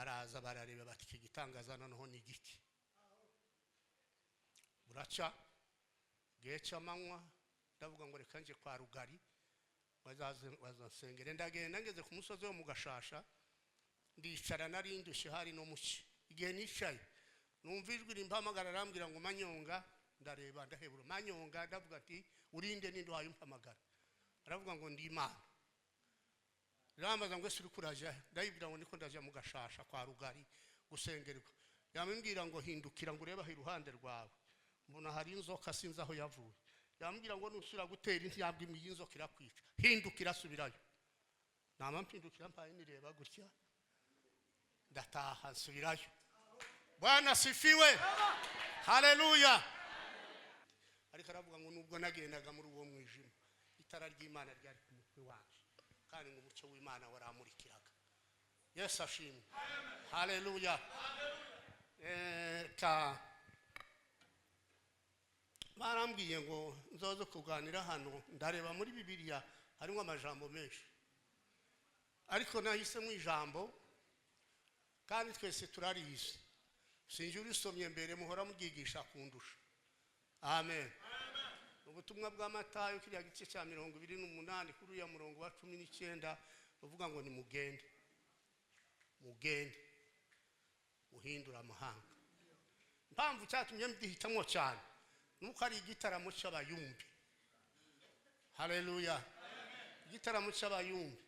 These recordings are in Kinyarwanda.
baraza barareba bati iki gitangaza noneho ni igiki. Buraca geca amanywa ndavuga ngo reka nje kwa Rugari bazasengere. Ndagenda ngeze ku musozi wo mu Gashasha ndicara narindushe hari no muci. Igihe nicaye numva ijwi rimpamagara arambwira ngo Manyonga. Ndareba ndahebura Manyonga ndavuga ati urinde ninde wayimpamagara. Aravuga ngo ndi Imana. Rambaza ngo ese uri kuraje? Ndayibwira ngo niko ndaje mu Gashasha kwa Rugari gusengerwa. Yambwira ngo hindukira ngo ureba iruhande rwawe mbona hari inzoka sinzi aho yavuye. Yambwira ngo nusura gutera intambwe imwe y'inzoka irakwica, hindukira subirayo. Nama mpindukira mpaye nireba gutya ndataha nsubirayo. Bwana sifiwe, haleluya. Ariko aravuga ngo nubwo nagendaga muri uwo mwijima itara ry'Imana ryari ku mutwe wanje kandi ngo umucyo w'Imana waramurikiraga. Yesu ashimwe, haleluya. Barambwiye ngo nzoze kuganira hano. Ndareba muri Bibiliya harimo amajambo menshi, ariko nahise mu ijambo kandi twese turarize. Sinje urisomye mbere muhora mugigisha kundusha. Amen. Ubutumwa bwa Matayo kiriya gice cya 28 kuri ya murongo wa 19 uvuga ngo ni mugende uhindura amahanga. Mpamvu cyatumye mbihitamo cyane nuko ari igitaramo cy'abayumbi. Haleluya. Igitaramo cy'abayumbi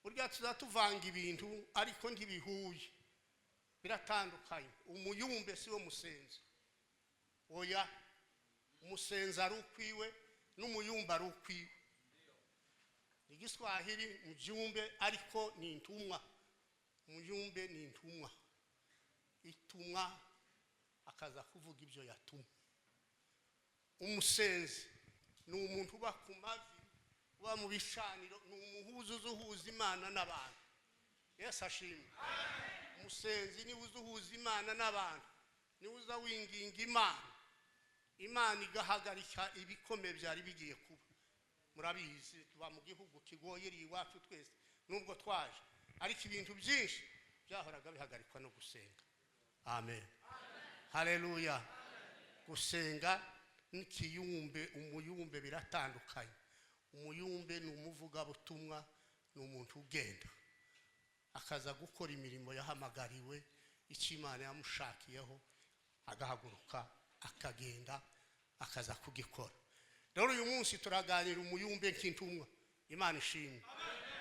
burya tuzatuvanga ibintu ariko ntibihuye, biratandukanye. Umuyumbe si wo musenzi, oya. Umusenzi ari ukwiwe n'umuyumba ari ukwiwe. Igiswahili mujumbe ariko ni intumwa. Umuyumbe ni intumwa, itumwa akaza kuvuga ibyo yatumwa. Umusenzi ni umuntu uba ku mavi, uba mu bishaniro, ni umuhuza uhuza Imana n'abantu. Yesu ashimwe. Umusenzi ni uhuza Imana n'abantu, ni uza winginga Imana igahagarika ibikomeye byari bigiye kuba. Murabizi tuba mu gihugu kigoye iwacu twese nubwo twaje, ariko ibintu byinshi byahoraga bihagarikwa no gusenga. Amen, haleluya. Gusenga n'ikiyumbe, umuyumbe biratandukanye. Umuyumbe ni umuvuga butumwa, ni umuntu ugenda akaza gukora imirimo yahamagariwe, icyo Imana yamushakiyeho, agahaguruka akagenda akaza kugikora. Rero uyu munsi turaganira umuyumbe nk'intumwa. Imana ishimwe.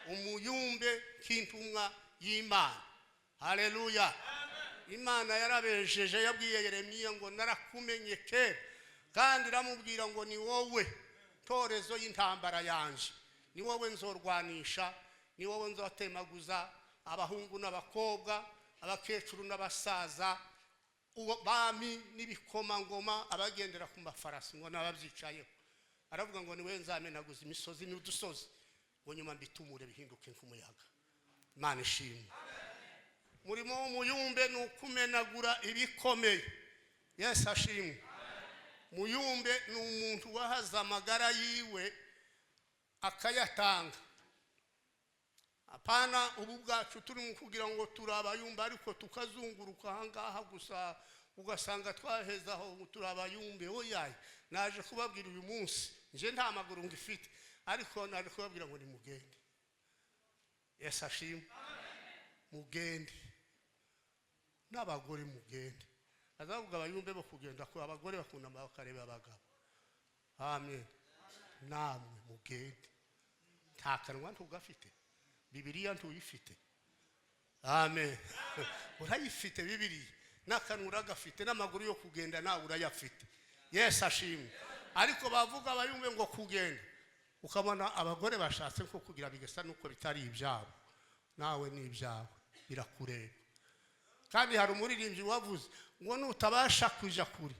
Umuyumbe nk'intumwa y'Imana. Haleluya. Imana yarabejeje, yabwiye Yeremiya ngo narakumenye kera kandi ramubwira ngo ni wowe torezo y'intambara yanje, ni wowe nzorwanisha, ni wowe nzotemaguza abahungu n'abakobwa, abakecuru n'abasaza, bami n'ibikomangoma, abagendera ku mafarasi ngo nababyicayeho. Aravuga ngo niwe nzamenaguza imisozi n'udusozi ngo nyuma mbitumure bihinduke nk'umuyaga. Imana ishimwe. Murimo w'umuyumbe ni ukumenagura ibikomeye. Yesu ashimwe. Muyumbe ni umuntu wahaza amagara yiwe akayatanga. Apana ubu bwacu turimo kugira ngo turabayumba ariko tukazunguruka ahangaha gusa ugasanga twaheza aho turabayumbe. Oya, naje kubabwira uyu munsi nje nta maguru ngifite, ariko naje kubabwira ngo ni mugende. Yesu ashimwe. Mugende n'abagore mugende. Azavuga abayumbe bo kugenda ko abagore bakunda bakareba abagabo. Amen. Namwe mugende. Nta kanwa ntugafite, Bibiliya ntuyifite. Amen. Urayifite Bibiliya, n'akanura gafite, n'amaguru yo kugenda nawe urayafite. Yesu ashimwe. Ariko bavuga abayumbe ngo kugenda, ukabona abagore bashatse ko kugira bigesa nuko bitari ibyabo, nawe ni ibyawe, birakureba. Kandi hari umuririmbyi wavuze ngo nutabasha kuja kuri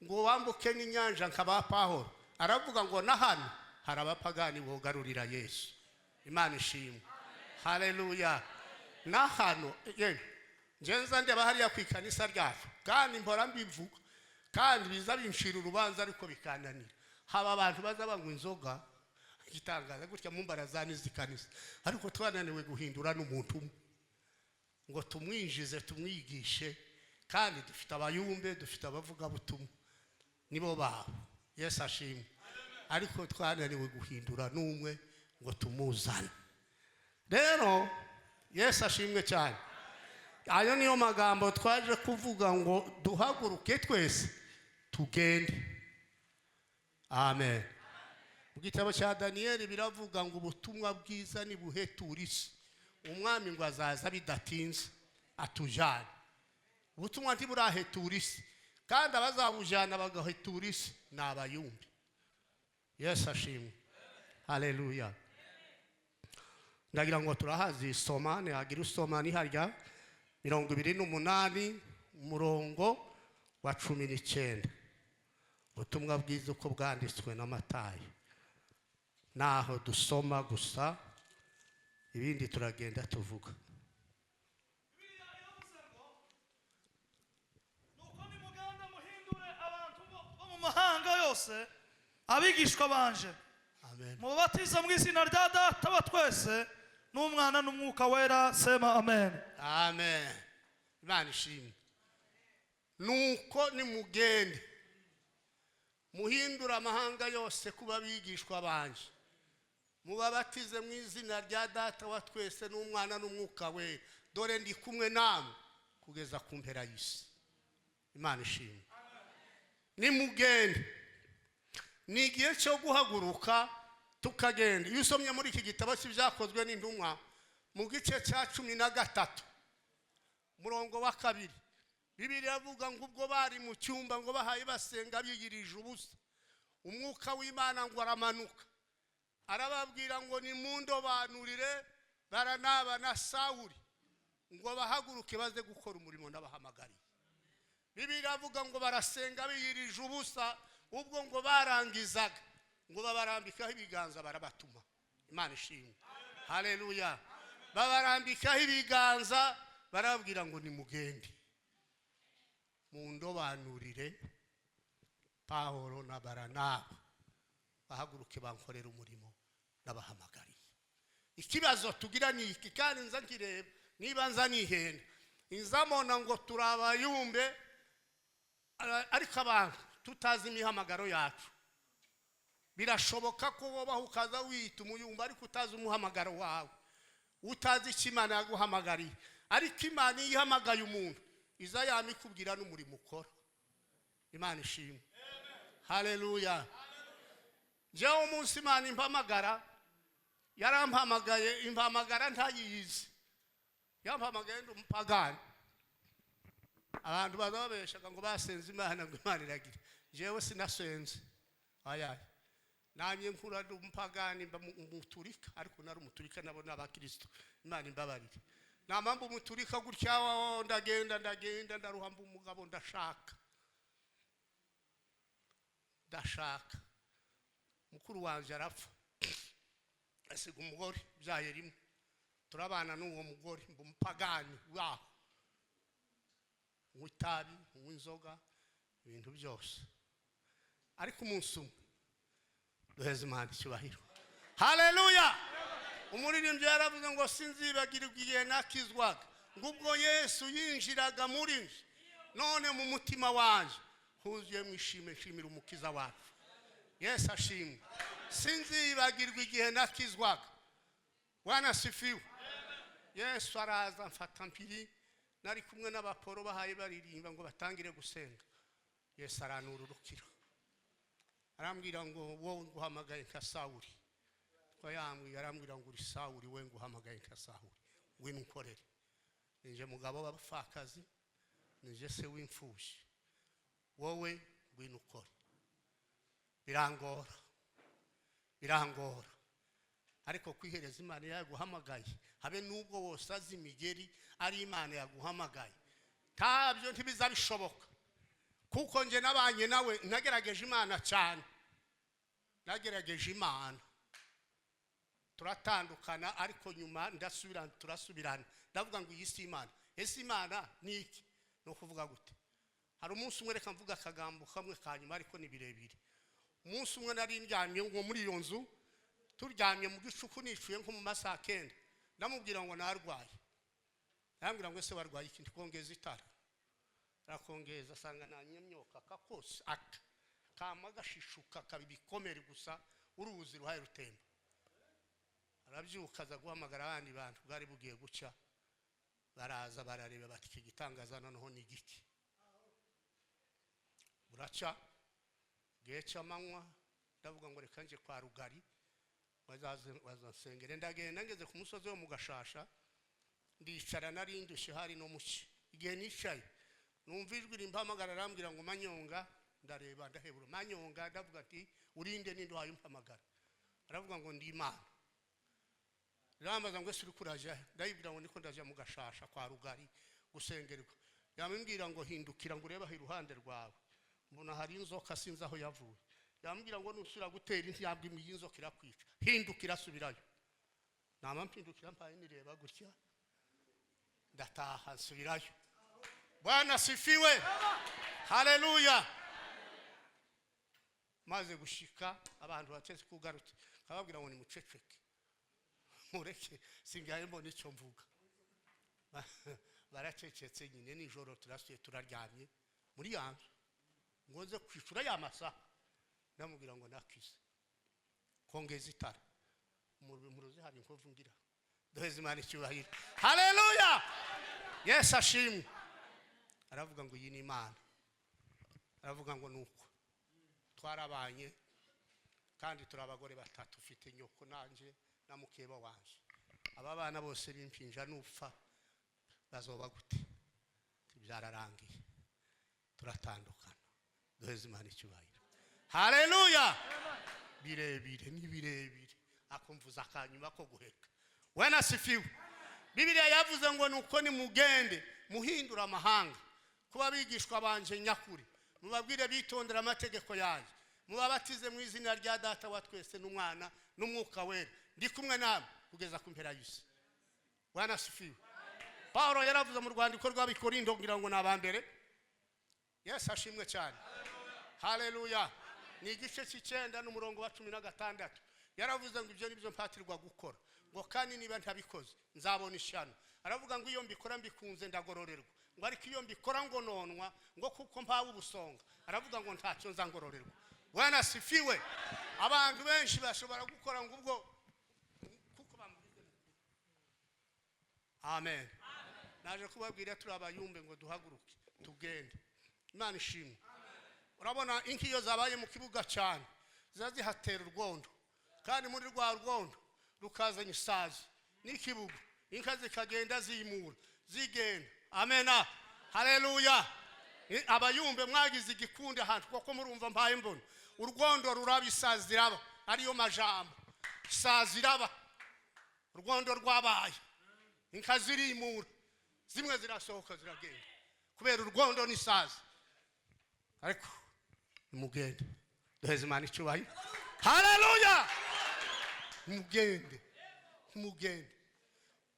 ngo wambuke n'inyanja nkaba Pawulo, aravuga ngo na hano hari abapagani bogarurira Yesu. Imana ishimwe. Haleluya. Na hano ngenza ndeba hariya ku ikanisa ryacu kandi mpora mbivuga kandi biza binshira urubanza ariko bikananira. Haba abantu baza banywa inzoga gitangaza gutya mu mbarazani zikanisa, ariko twananiwe guhindura n'umuntu umwe. ngo tumwinjize tumwigishe kandi dufite abayumbe dufite abavuga butumwa nibo babo Yesu ashimwe ariko twananiwe guhindura n'umwe ngo tumuzane rero Yesu ashimwe cyane ayo niyo magambo twaje kuvuga ngo duhaguruke twese tugende amen mu gitabo cya Daniyeli biravuga ngo ubutumwa bwiza ni buhetura isi umwami ngo azaza bidatinze atujane ubutumwa ntiburahetura isi kandi abazabujana bagahetura isi ni abayumbi Yesu ashimwe haleluya ndagira ngo turahazi soma ne agira usoma ni harya 28 umurongo wa 19 ubutumwa bwiza uko bwanditswe na Matayo naho dusoma gusa ibindi turagenda tuvuga nuko nimuganda muhindure abantu bo mu mahanga yose abigishwa banje amen mubatiza mu izina rya Data wa twese n'umwana n'umwuka wera sema amen amen Imana ishimwe nuko nimugende muhindura amahanga yose kuba bigishwa banje mubabatize mu izina rya Data wa twese n'umwana n'umwuka we dore ndi kumwe namwe kugeza ku mpera y'isi Imana ishimwe nimugende ni igihe cyo guhaguruka tukagenda iyo usomye muri iki gitabo cy'ibyakozwe n'intumwa mu gice cya 13 murongo wa 2 Bibiliya avuga ngo ubwo bari mu cyumba ngo bahaye basenga biyirije ubusa umwuka w'Imana ngo aramanuka arababwira ngo nimundobanurire Baranaba na Sawuli ngo bahaguruke baze gukora umurimo n'abahamagariye Bibiliya avuga ngo barasenga biyirije ubusa ubwo ngo barangizaga ngo babarambikaho ibiganza barabatuma Imana ishimwe haleluya babarambikaho ibiganza barababwira ngo nimugende mundobanurire Pawulo na Baranaba bahaguruke bankorera umurimo n'abahamagariye ikibazo tugira ni iki kandi nza nkireba niba nza nihenda inzamona ngo turabayumbe ariko abantu tutazi imihamagaro yacu birashoboka ko wobaho ukaza wita umuyumba ariko utazi umuhamagaro wawe utazi ikimana yaguhamagariye ariko Imana yihamagaye umuntu iza yamikubwira n'umurimo ukora Imana ishimwe haleluya jewe umunsi Imana impamagara yarampamagaye impamagara ntayizi yampamagaye ndi umupagani abantu bazababeshaga ngo basenze Imana ngo Imana iragira jewe sinasenze ayaye namye nkura ndi umupagani muturika ariko nari umuturika nabo n'abakristo Imana imbabarire namamba umuturika gutya ndagenda ndaruhamba umugabo ndashaka mukuru wanje arapfa asiga umugore byaye rimwe turabana n'uwo mugore umupagani waho witabi uw'inzoga ibintu byose ariko umunsi umwe duheze Imana icyubahiro haleluya umuririmbyi yaravuze ngo sinzibagirwa igihe nakizwaga ngubwo Yesu yinjiraga muri nje none mu mutima wanje huzuye mwishime nshimira umukiza wacu Yesu ashimwe sinzibagirwa igihe nakizwaga Bwana sifiwe Yesu araza mfata mpiri nari kumwe n'abaporo bahaye baririmba ngo batangire gusenga Yesu aranururukira arambwira ngo wowe nguhamagaye nka Sawuli arambwira ngo uri Sawuli we nguhamagaye nka Sawuli we nunkorere nije mugabo w'abapfakazi nije se w'imfushi wowe winukore birangora ariko kwihereza Imana yaguhamagaye habe nubwo wose azi imigeri ari Imana yaguhamagaye ntabyo ntibizabishoboka kuko nje nabanye nawe nagerageje Imana cyane nagerageje Imana turatandukana ariko nyuma turasubirana ndavuga ngo iyi si Imana ese Imana ni iki no kuvuga gute hari umunsi umwe reka mvuga akagambo kamwe kanyuma ariko ni birebire umunsi umwe nari ndyamye ngo muri iyo nzu turyamye mu gicuku nicuye nko mu masaha 9 ndamubwira ngo narwaye arambwira ngo ese warwaye ikindi kongeza itara arakongeza asanga nanyemyoka kakose aka kama gashishuka kabibikomere gusa uruzi ruhaye rutemba arabyuka aza guhamagara abandi bantu bwari bugiye guca baraza barareba bati iki gitangaza noneho ni giki buraca geca manywa ndavuga ngo reka nje kwa rugari wazasengere ndagenda ngeze ku musozi wo mu Gashasha ndicara narindushe hari no muci igihe nicaye numva ijwi rimpamagara arambwira ngo Manyonga ndareba ndahebura Manyonga ndavuga ati urinde ninde wayimpamagara aravuga ngo ndi Imana rambaza ngo suri kuraje ndayibwira ngo niko ndaje mu Gashasha kwa rugari gusengerwa yambwira ngo hindukira ngo ureba iruhande rwawe mbona hari inzoka sinzi aho yavuye yambwira ngo nusura gutera intiyabwe imiyinzoka irakwica hindukira subirayo nama mpindukira mpaye nireba gutya ndataha subirayo Bwana sifiwe haleluya maze gushika abantu bateze kugarutse kababwira ngo ni muceceke mureke singaye mbona icyo mvuga baracecetse nyine nijoro turasuye turaryamye muri yanzu ngoze kwicura ya masaha ndamubwira ngo nakize kongeza itara muruzi hari inkovu ngira doheze Imana icyubahiro haleluya Yesu ashimwe aravuga ngo iyi ni Imana aravuga ngo nuko twarabanye kandi turabagore batatu ufite nyoko nanje na mukeba wanje aba bana bose bimpinja nupfa bazoba gute byararangiye turatandukana doheze Imana icyubahiro haleluya birebire ni birebire akumvuza akanyuma ko guheka wena sifiwe Bibiliya yavuze ngo nuko ni mugende muhindura amahanga kuba bigishwa banje nyakuri mubabwire bitondera amategeko yanjye mubabatize mu izina rya data wa twese n'umwana n'umwuka wera ndi kumwe nawe kugeza ku mpera y'isi wena sifiwe Paulo yaravuze mu rwandiko rw'Abikorinto ngira ngo nabambere Yesu ashimwe cyane haleluya ni igice cy'Icyenda n'umurongo wa 16 yaravuze ngo ibyo nibyo mpatirwa gukora ngo kandi niba ntabikoze nzabona ishyano aravuga ngo iyo mbikora mbikunze ndagororerwa ngo ariko iyo mbikora ngo nonwa ngo kuko mpawe ubusonga aravuga ngo ntacyo nzangororerwa Bwana sifiwe abantu benshi bashobora gukora ngo ubwo kuko bamurize amen naje kubabwira turi abayumbe ngo duhaguruke tugende Imana ishimwe urabona inkiyo zabaye mu kibuga cyane zazihatera urwondo kandi muri rwa rwondo rukazanye isazi n'ikibuga inka zikagenda zimura zigenda amena haleluya abayumbe mwagize igikunde ahantu kuko murumva mpaye mbona urwondo rurabisaziraba ariyo majambo saziraba urwondo rwabaye inka zirimura zimwe zirasohoka ziragenda kubera urwondo n'isazi ariko mugende doheze Imana icyubahiro haleluya mugende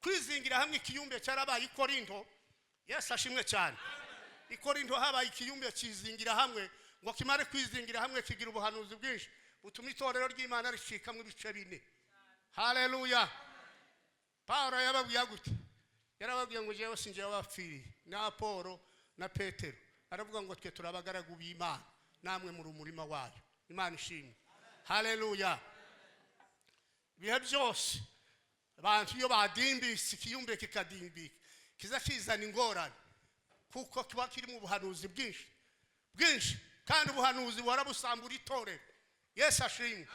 kwizingira hamwe ikiyumbe cyarabaye Ikorinto Yesu ashimwe cyane Ikorinto habaye ikiyumbe kizingira hamwe ngo kimare kwizingira hamwe kigira ubuhanuzi bwinshi butuma itorero ry'Imana rishika mu bice bine haleluya Paulo yababwiye gute yarababwiye ngo jewe sinje wabapfiriye na Apolo na Petero aravuga ngo twe turabagaragu b'Imana namwe muri umurima wayo Imana ishimwe haleluya bihe byose abantu iyo badimbise ikiyumbe kikadimbika kiza kizana ingorane kuko kiba kiri mu buhanuzi bwinshi kandi ubuhanuzi warabusambura itorero Yesu ashimwe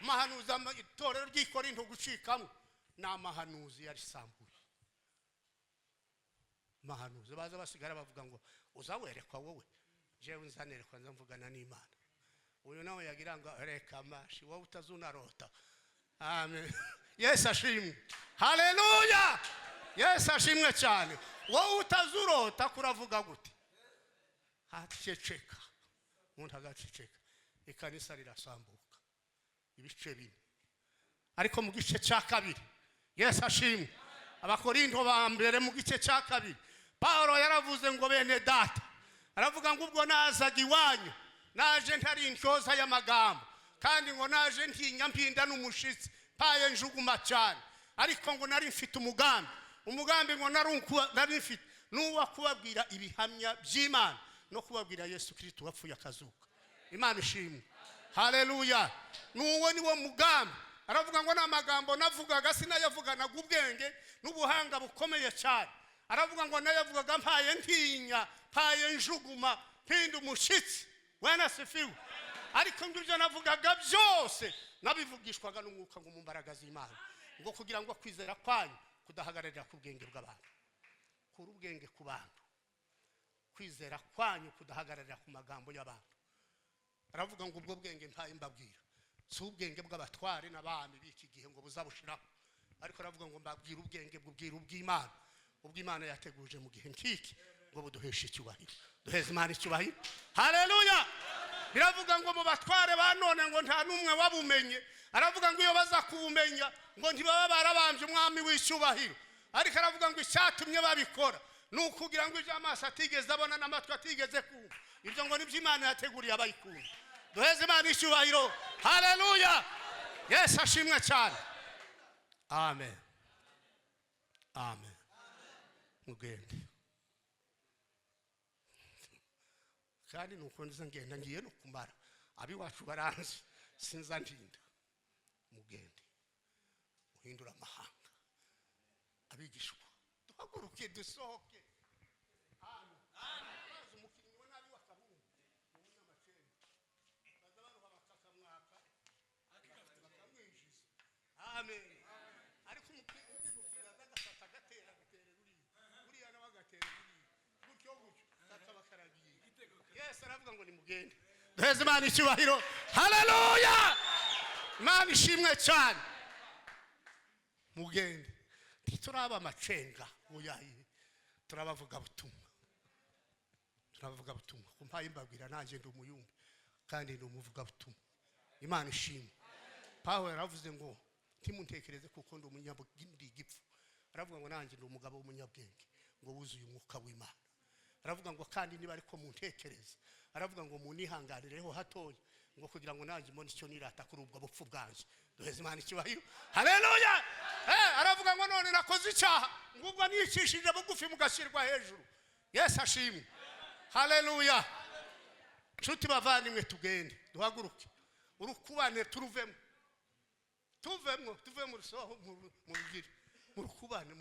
mahanuzi itorero ry'Ikorinto gucikamo n'amahanuzi yarisambuye mahanuzi baza basigara bavuga ngo uzawerekwa wowe jewe nzanerekwa nzamvugana n'Imana uyu nawe yagira ngo reka amashi wowe utazunarota amen Yesu ashimwe haleluya Yesu ashimwe cyane wowe utazurota kuravuga gute haceceka umuntu agaceceka ikanisa rirasambuka ibice bine ariko mu gice cya kabiri Yesu ashimwe Abakorinto ba mbere mu gice cya kabiri Paulo yaravuze ngo bene data aravuga ngo ubwo nazaga iwanyu naje ntari intyoza y'amagambo kandi ngo naje ntinya mpinda n'umushitsi paye njuguma cyane ariko ngo nari mfite umugambi umugambi ngo nari mfite nuwa kubabwira ibihamya by'Imana no kubabwira Yesu Kristo wapfuye akazuka. Imana ishimwe. Haleluya. Nuwo niwo mugambi. Aravuga ngo namagambo navugaga sinayavuganaga ubwenge n'ubuhanga bukomeye cyane. Aravuga ngo nayavugaga mpaye ntinya, mpaye njuguma, mpinda umushitsi. Bwana sifiwe. Ariko ngibyo navugaga byose nabivugishwaga n'umwuka ngo mu mbaraga z'Imana. Ngo kugira ngo kwizera kwanyu kudahagararira ku bwenge bw'abantu. Kuri ubwenge ku bantu. Kwizera kwanyu kudahagararira ku magambo y'abantu. Aravuga ngo ubwo bwenge mpaye mbabwira. Si ubwenge bw'abatware n'abami b'iki gihe ngo buzabushiraho. Ariko aravuga ngo mbabwira ubwenge bw'ubwira ubw'Imana. Ubw'Imana yateguje mu gihe nkiki ngo buduheshe icyubahiro. Duheze Imana icyubahiro. Haleluya. Biravuga ngo mu batware ba none ngo nta numwe wabumenye. Aravuga ngo iyo baza kubumenya ngo ntibaba barabambye umwami w'icyubahiro. Ariko aravuga ngo icyatumye babikora nukugira ngo ije amaso atigeze abona n'amatwi atigeze kumva. Ibyo ngo nibyo Imana yateguriye abayikunda. Duheze Imana icyubahiro. Haleluya. Yesu ashimwe cyane. Amen. Amen. Mugende. Kandi nuko nza ngenda ngiye no kumara. Abi wacu baranzi sinza ndinda. Mugende. Uhindura amahanga. Abigishwa. Duhaguruke dusohoke. Amen. Amen. Umukinnyi we nabi wakabumba. Umunyamacenge. Bazabano babakaka mwaka. Bakamwinjiza. Amen. Ariko umukinnyi azagafata gatera ruri. Buriya nabagatera ruri. Gutyo gutyo. Kakabakaragiye. Yesu aravuga ngo ni mugende. Duheze Imana icyubahiro. Haleluya. Imana ishimwe cyane. Mugende. Turaba amacenga uyayi. Turabavuga butumwa. Turabavuga butumwa. Kumpaye mbabwira nanjye ndi umuyumbe kandi ndi umuvuga butumwa. Imana ishimwe. Pawulo yaravuze ngo ntimuntekereze kuko ndi umunyabwenge gipfu. Aravuga ngo nanjye ndi umugabo w'umunyabwenge ngo wuzuye umwuka w'Imana. Aravuga ngo kandi niba ariko muntekereza. Aravuga ngo munihanganireho hatoya ngo kugira ngo nanjye mbone icyo nirata kuri ubwo bupfu bwanje. Duheze Imana icyubahiro. Haleluya. Aravuga ngo none nakoze icyaha ngubwo nicishije bugufi mugashirwa hejuru. Yesu ashimwe. Haleluya. Nshuti bavandimwe tugende duhaguruke. Urukubane turuvemo. Tuve mu rusoho mu rugire. Mu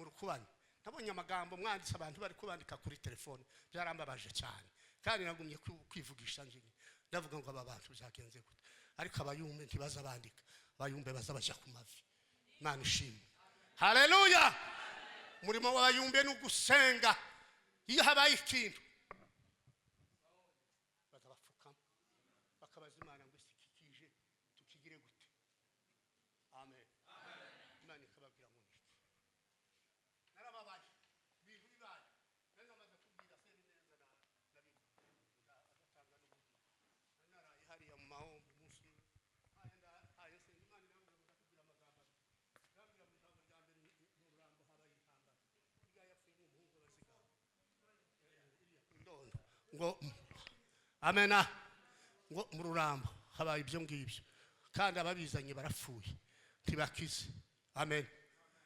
rukubane. Nabonye amagambo mwanditse abantu bari kubandika kuri telefone. Byarambabaje cyane. Kandi nagumye kwivugisha njye. Ndavuga ngo aba bantu byagenze gute. Ariko abayumbe ntibaza bandika. Abayumbe bazabaja ku mavi. Imana ishimwe. Haleluya. Murimo w'abayumbe no gusenga. Iyo habaye ikintu bazabapfukama bakabaza Imana ngo sikikije tukigire gute. Amen. Imana ikababwira ngo niki. Narababaye. Ibintu bibaye. Namaze kubwira se neza agatanga n'ubundi. Naraye hariya mu mahombo munsi. Haye se Imana iramubwira ngo ndakubwira amagambo. Ndabwira mu ijambo rya mbere mu rurambo habaye intambara. Biga yapfuye n'umuhungu bazigaba. Ngo amena ngo mu rurambo habaye ibyo ngibyo kandi ababizanye barapfuye ntibakize. Amen.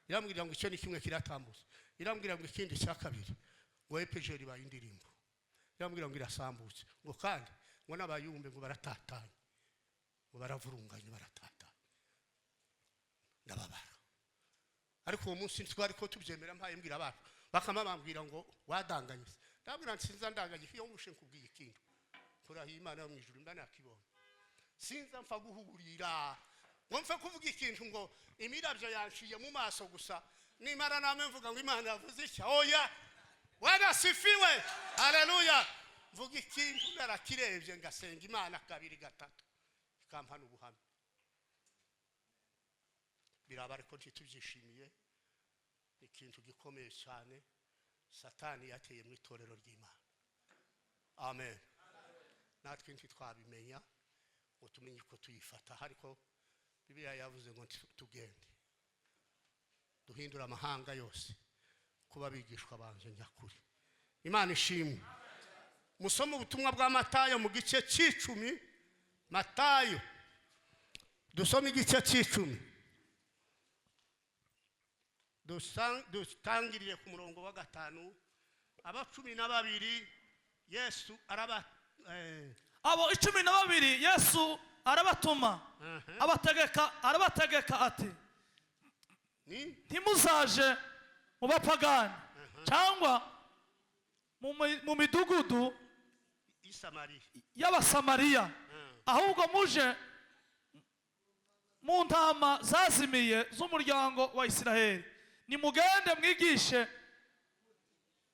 Irambwira ngo icyo ni kimwe kiratambutse. Irambwira ngo ikindi cya kabiri ngo epejeri bayindirimbo. Irambwira ngo irasambutse ngo kandi ngo n'abayumbe ngo baratatanye ngo baravurunganye baratatanye. Ndababara. Ariko uwo munsi twari ko tubyemera mpaye mbwira abantu bakama bambwira ngo wadanganye. Ndabwira nsinza ndanganye iyo mushe nkubwiye ikintu. Kurahiye Imana yo mu ijuru mba nakibonye. Sinza mfa guhurira. Ngo mfa kuvuga ikintu ngo imirabyo yanshiye mu maso gusa. Nimara namwe mvuga ngo Imana yavuze iki. Oya. Wanasifiwe. Haleluya. Mvuga ikintu narakirebye ngasenga Imana kabiri gatatu. Ikampana ubuhamya. Biraba ariko ntitubyishimiye. Ikintu gikomeye cyane. Satani yateye mu itorero ry'Imana. Amen. Natwe ntitwabimenya ngo tumenye ko tuyifata. Ariko Bibiliya yavuze ngo tugende duhindura amahanga yose kuba bigishwa banje nyakuri. Imana ishimwe. Musoma ubutumwa bwa Matayo mu gice cy'icumi. Matayo dusoma igice cy'icumi. dutangirire ku murongo wa 5 aba 12 Yesu araba abo 12 Yesu arabatuma arabategeka ati ntimuzaje mu bapagani cyangwa mu midugudu y'abasamariya ahubwo muje mu ntama zazimiye z'umuryango wa Isiraheli nimugende mwigishe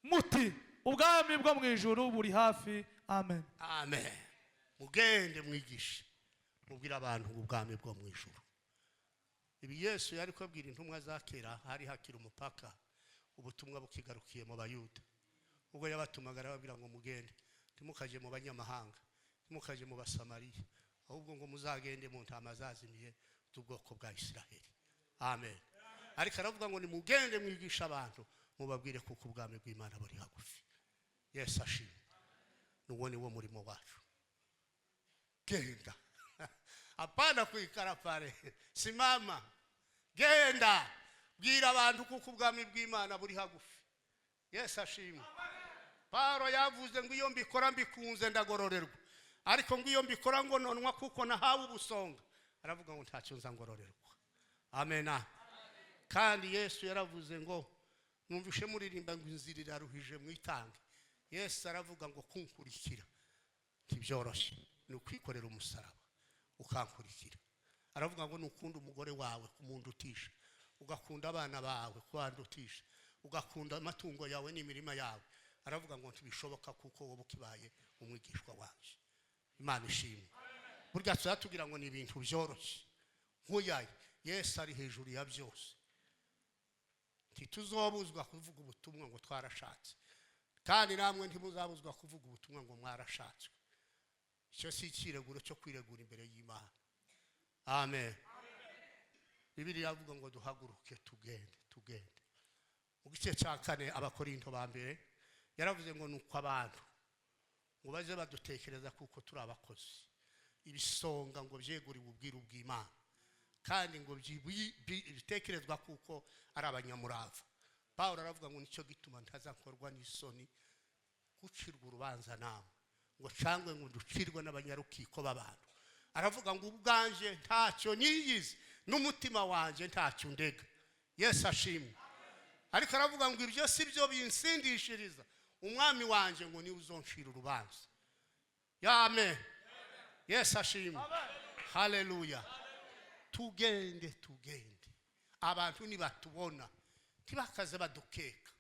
muti ubwami bwo mu ijuru buri hafi. Amen. Amen. Mugende mwigishe mubwira abantu ubwami bwo mu ijuru. Ibi Yesu yari kubwira intumwa za kera hari hakira umupaka ubutumwa bukigarukiye mu bayuda. Ubwo yabatumaga arababwira ngo mugende timukaje mu banyamahanga timukaje mu basamariya ahubwo ngo muzagende mu ntama zazimiye z'ubwoko bwa Isiraheli. Amen. Ariko aravuga ngo ni mugende mwigisha abantu mubabwire kuko ubwami bw'Imana buri hagufi. Yesu ashimwe. Nuwo ni wo murimo wacu. Genda. Apana kuikara pale. Simama. Genda. Bwira abantu kuko ubwami bw'Imana buri hagufi. Yesu ashimwe. Paulo yavuze ngo iyo mbikora mbikunze ndagororerwa. Ariko ngo iyo mbikora ngo nonwa kuko nahawe ubusonga. Aravuga ngo ntacyo nzangororerwa. Amen. Kandi Yesu yaravuze ngo numvishe muririmba ngo inzira iraruhije mwitange. Yesu aravuga ngo kunkurikira ntibyoroshye ni ukwikorera umusaraba ukankurikira. Aravuga ngo nukunda umugore wawe kumundutisha ugakunda abana bawe kwandutisha ugakunda amatungo yawe n'imirima yawe. Aravuga ngo ntibishoboka kuko wowe ukibaye umwigishwa waje. Imana ishimwe. Burya tugira ngo ni ibintu byoroshye nkuyaye. Yesu ari hejuru ya byose. Ntituzobuzwa kuvuga ubutumwa ngo twarashatse kandi namwe ntimuzabuzwa kuvuga ubutumwa ngo mwarashatswe. Icyo si ikireguro cyo kwiregura imbere y'Imana. Amen. Bibiliya yavuga ngo duhaguruke tugende. Mu gice cya 4 abakorinto ba mbere yaravuze ngo nuko abantu ngo baje badutekereza kuko turi abakozi ibisonga ngo byeguriwe ubwiru bw'Imana kandi ngo bitekerezwa kuko ari abanyamurava. Paulo aravuga ngo nicyo gituma ntazankorwa n'isoni gucirwa urubanza nawe ngo cyangwe ngo ducirwe n'abanyarukiko b'abantu. Aravuga ngo ubwanje ntacyo niyize n'umutima wanje ntacyo ndega. Yesu ashimwe. Ariko aravuga ngo ibyo si byo binsindishiriza umwami wanje ngo ni uzonshira urubanza. Amen. Yesu ashimwe. Haleluya. Tugende abantu nibatubona tibakaze badukeka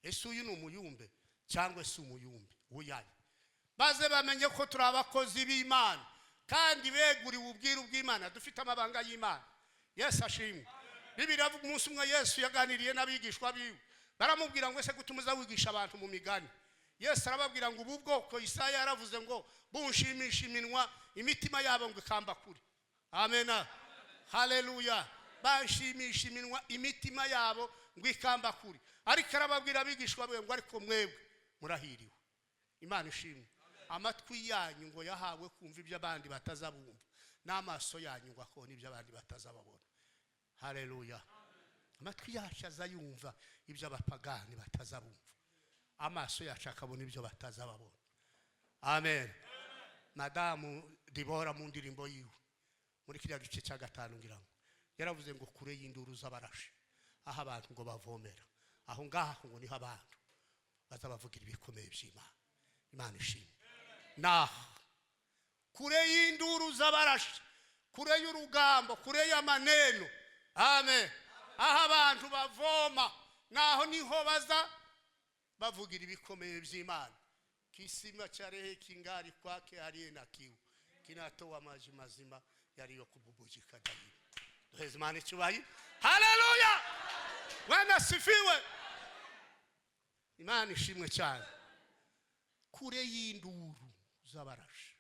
ese uyu ni umuyumbe cyangwa se umuyumbe uyaye baze bamenye ko turi abakozi b'Imana kandi beguriwe ubwiru bw'Imana dufite amabanga y'Imana. Yesu ashimwe. Bibiliya avuga umunsi umwe Yesu yaganiriye n'abigishwa biwe baramubwira ngo ese gutumuza wigisha abantu mu migani. Yesu arababwira ngo ubu bwoko Isaya yaravuze ngo bunshimisha iminwa imitima yabo ngo ikamba kuri. Amen. Haleluya. Bashimisha iminwa imitima yabo ngo ikamba kuri. Ariko arababwira abigishwa be ngo ariko mwebwe murahiriwe. Imana ishimwe. Amatwi yanyu ngo yahawe kumva ibyo abandi batazabumva n'amaso yanyu ngo akona ibyo abandi batazababona. Haleluya. Amatwi yacu azayumva ibyo abapagani batazabumva amaso yacu akabona ibyo batazababona. Amen. Madamu Dibora mu ndirimbo yiwe muri kiriya gice cya 5 ngira ngo yaravuze ngo kure y'induru z'abarashi aho abantu ngo bavomera aho ngaho ngo niho abantu bazabavugira ibikomeye by'Imana. Imana ishimwe. Naho kure y'induru z'abarashi kure y'urugambo kure y'amaneno. Amen. Aho abantu bavoma naho niho baza bavugira ibikomeye by'Imana. Kisima charehe kingari kwake aliye na kiu kinatoa maji mazima yaliyo kububujika daima. Hezimani chubai. Haleluya. Bwana sifiwe. Imana ishimwe cyane. Kure y'induru z'abarashi.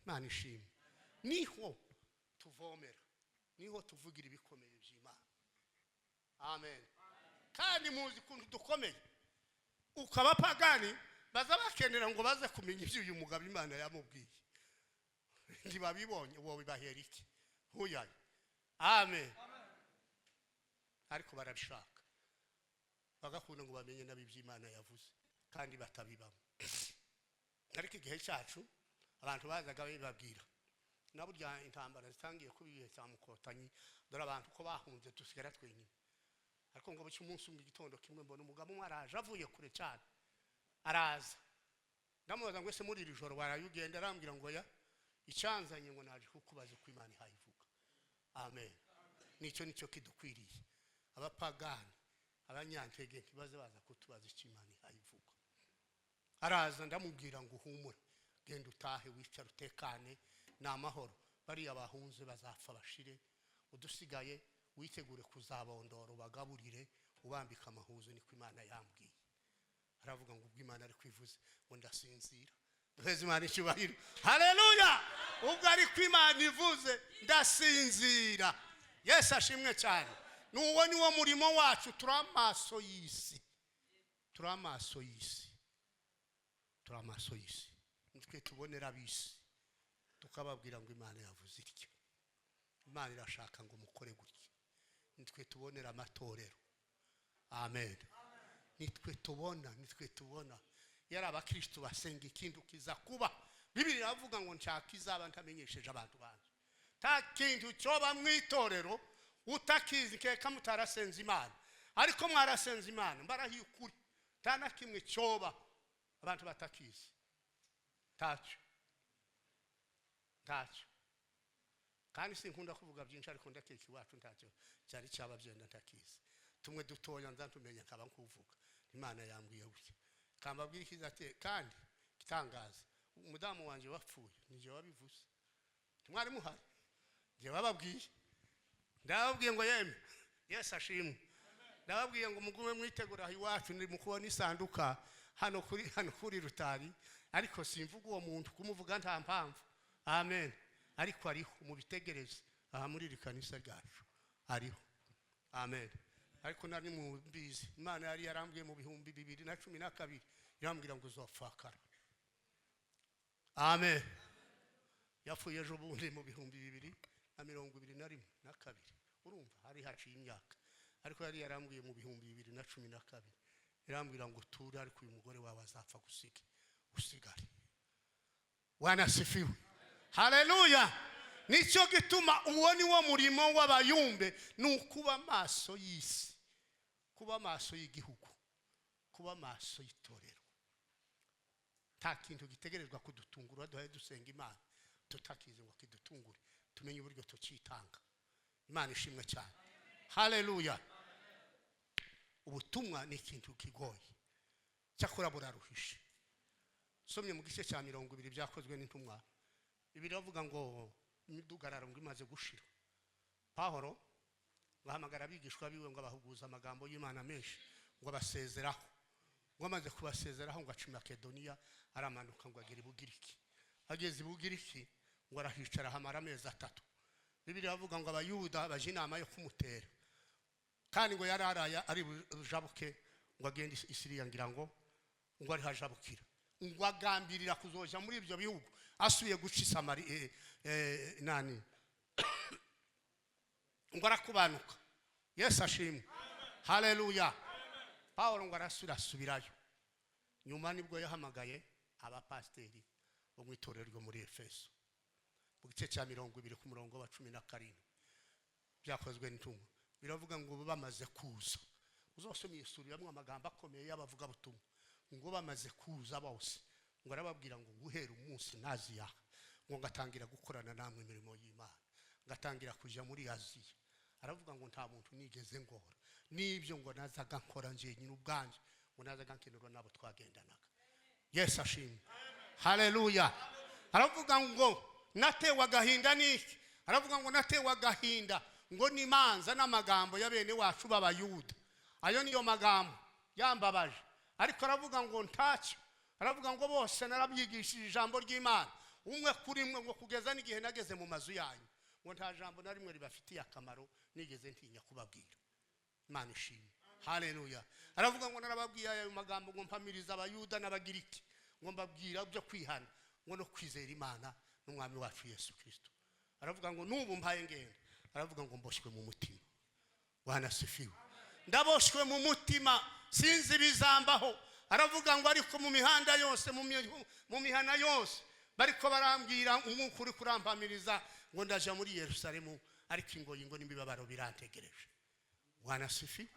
Imana ishimwe. Niho tuvomera. Niho tuvugira ibikomeye by'Imana. Amen. Kandi muzi kuntu dukomeye. Ukabapagani baza bakenera ngo baze kumenya ibyo uyu mugabo Imana yamubwiye. Ntibabibonye wowe bahera iki? Huyaye. Amen. ariko barabishaka bagakunda ngo bamenye nabiby'Imana yavuze kandi batabibamo. Ariko igihe cyacu abantu bazaga bibabwira naburya intambara zitangiye kubiye cyamukotanyi dore abantu ko bahunze dusigara twenyine. Ariko ngo bucyo umunsi mu gitondo kimwe mbona umugabo umwe araje avuye kure cyane araza ndamubaza ngo ese muri iri joro barayugenda arambwira ngo ya icyanzanye ngo naje kukubaza ko Imana ihayivuga. Amen. Nicyo kidukwiriye abapagani abanyantege ntibaze baza kutubaza icyo Imana ihayivuga. Araza ndamubwira ngo humura genda utahe wicara utekane n'amahoro bariya bahunze bazapfa bashire udusigaye witegure kuzabondora ubagaburire ubambika amahuzo niko Imana yambwiye. Aravuga ngo ubwo Imana ari kwivuze ngo ndasinzira. Duheze Imana icyubahiro. Haleluya. Ubwo ari ko Imana ivuze ndasinzira. Yesu ashimwe cyane. Nuwo ni wo murimo wacu turamaso y'isi. Turamaso y'isi. Turamaso y'isi. Nitwe tubonera bisi. Tukababwira ngo Imana yavuze ityo. Imana irashaka ngo mukore gutya. Nitwe tubonera amatorero. Amen. Nitwe tubona yari abakristo basenga ikintu kiza kuba. Bibiliya iravuga ngo nshaka izaba ntamenyesheje abantu banje. Ta kintu cyoba mwitorero utakizi keka mutarasenza Imana. Ariko mwarasenza Imana mbarahiye ukuri. Tana kimwe cyoba abantu batakizi. Tacho. Kandi sinkunda kuvuga byinshi ariko ndakeka iwacu ntacyo cyari cyababyenda ntakizi. Tumwe dutoya nzantumenya nkaba nkuvuga. Imana yambwiye gutya. Kambabwira ikiza ate kandi kitangaza. Umudamu wanje wapfuye nije wabivuze. Mwari muhari. Je bababwiye. Ndababwiye ngo yeme. Yesu ashimwe. Ndababwiye ngo mugume mwitegura iwacu ndi mukubona isanduka hano kuri rutari ariko simvuga uwo muntu kumuvuga nta mpamvu. Amen. Ariko ariho mubitegereze aha muri rikanisa ryacu ariho. Amen. Ariko nari mubizi Imana yari yarambwiye mu 2012 irambwira ngo uzofakara. Amen. Yapfuye ejo bundi mu 2021 urumva hari haciye imyaka ariko yari yarambwiye mu 2012 irambwira ngo tura ariko uyu mugore wawe azapfa usigare. Wanasifiwe. Haleluya. Nicyo gituma uwo ni wo murimo w'abayumbe nukuba maso y'isi, kuba maso y'igihugu, kuba maso y'itorero. Ta kintu gitegerezwa kudutungura duhaye dusenga Imana tutakize ngo kidutungure tumenye uburyo tucitanga. Imana ishimwe cyane. Haleluya. Ubutumwa ni ikintu kigoye cyakora buraruhishe. Somye mu gice cya 20 byakozwe n'intumwa biravuga ngo imidugararo ngo imaze gushira. Pawulo bahamagara abigishwa biwe ngo abahuguza amagambo y'Imana menshi ngo basezeraho. Ngo amaze kubasezeraho ngo aca Makedoniya aramanuka ngo agire Bugiriki. Ageze Bugiriki ngo arahicara hamara amezi 3. Bibiliya iravuga ngo abayuda baje inama yo kumutera. Kandi ngo yararaya ari bujabuke ngo agende Isiriya ngira ngo ari hajabukira. Ngo agambirira kuzoja muri ibyo bihugu asubiye guca Samari nani ngo arakubanuka. Yesu ashimwe. Haleluya. Pawulo ngo arasubirayo. Nyuma nibwo yahamagaye abapasteri bo mwitorero ryo muri Efeso mu gice cya 20 ku murongo wa 17 byakozwe n'intumwa biravuga ngo bamaze kuza. Uzosomye isubiramo amagambo akomeye y'abavuga butumwa ngo bamaze kuza bose ngo arababwira ngo guhera umunsi naziya ngo ngatangira gukorana namwe imirimo y'Imana ngatangira kuja muri Aziya. Aravuga ngo nta muntu nigeze ngora nibyo ngo nazaga nkora nje nyine ubwanje ngo nazaga nkenurwa nabo twagendanaga. Yesu ashimwe. Haleluya. Aravuga ngo natewe agahinda niki. Aravuga ngo natewe agahinda ngo nimanza n'amagambo ya bene wacu b'abayuda. Ayo niyo magambo yambabaje. Ariko aravuga ngo ntacyo. Aravuga ngo bose narabyigishije ijambo ry'Imana umwe kuri mwe ngo kugeza n'igihe nageze mu mazu yanyu ngo nta jambo na rimwe ribafitiye akamaro nigeze ntinya kubabwira. Imana ishimwe. Haleluya. Aravuga ngo narababwiye ayo magambo ngo mpamiriza abayuda n'abagiriki ngo mbabwira byo kwihana ngo no kwizera Imana n'umwami wacu Yesu Kristo. Aravuga ngo nubu mpaye ngenda. Aravuga ngo mboshywe mu mutima. Bwana sifiwe. ndaboshwe mu mutima sinzi bizambaho. Aravuga ngo ariko mu mihanda yose mu mihana yose bariko barambwira umwuka uri kurampamiriza ngo ndaja muri Yerusalemu, ariko ingoyi ngo n'imibabaro birantegereje. Bwana sifi,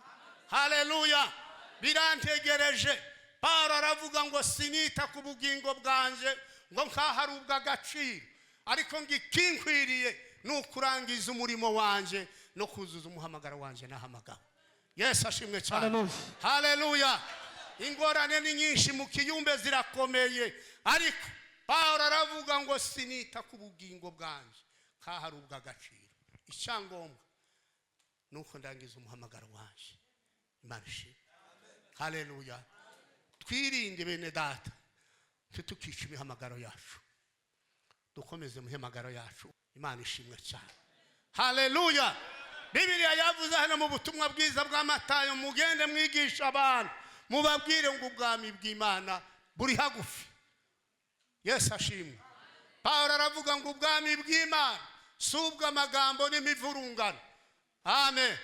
haleluya, birantegereje. Paulo aravuga ngo sinita ku bugingo bwanje ngo nkahari ubw'agaciro, ariko ngikinkwiriye nukurangiza umurimo wanje no kuzuza umuhamagaro wanje nahamagawe. Yesu ashimwe cyane. Haleluya. Ingorane ni nyinshi mu kiyumbe zirakomeye, ariko Paulo aravuga ngo sinita ku bugingo bwanje nkahari ubw'agaciro, icyangombwa nuko ndangiza umuhamagaro wanje. Imana ishimwe. Haleluya. Twirinde bene data tutukica imihamagaro yacu, dukomeze muhamagaro yacu. Imana ishimwe cyane. Haleluya. Bibiliya yavuze hano mu butumwa bwiza bwa Matayo, mugende mwigisha abantu mubabwire ngo ubwami bw'Imana buri hagufi. Yesu ashimwe. Paulo aravuga ngo ubwami bw'Imana si ubw'amagambo n'imivurungano. Amen.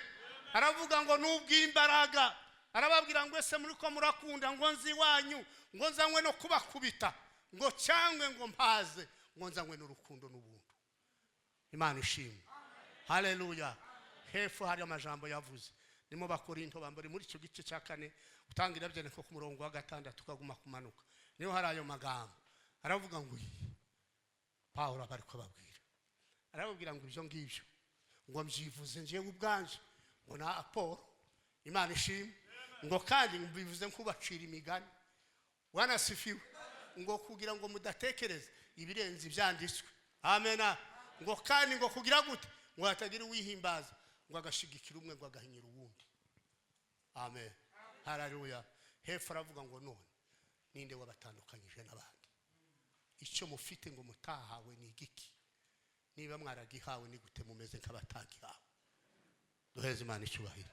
Aravuga ngo n'ubw'imbaraga. Arababwira ngo ese muri ko murakunda ngo nzi wanyu ngo nzanywe no kubakubita ngo cyangwe ngo mpaze ngo nzanywe n'urukundo n'ubuntu. Imana ishimwe. Haleluya. Hepfo hari amajambo yavuze ni mu Bakorinto bambere muri icyo gice cya 4 utangira byene ko ku murongo wa 6 tukaguma kumanuka, niho hari ayo magambo. Aravuga ngo Paulo abariko babwira, arababwira ngo ibyo ngibyo ngo mjivuze njewe ubwanje ngo na Apolo. Imana ishimwe. Ngo kandi mbivuze nkubacira imigani. Bwana sifiwe. Ngo kugira ngo mudatekereza ibirenze ibyanditswe. Amena. Ngo kandi ngo kugira gute ngo hatagira uwihimbaza ngo agashigikira umwe ngo agahinyira uwundi. Amen. Haleluya. Hepfo aravuga ngo none ninde wabatandukanyije n'abandi? Icyo mufite ngo mutahawe ni igiki? Niba mwaragihawe ni gute mumeze nk'abatagihawe? Duheze Imana icyubahiro.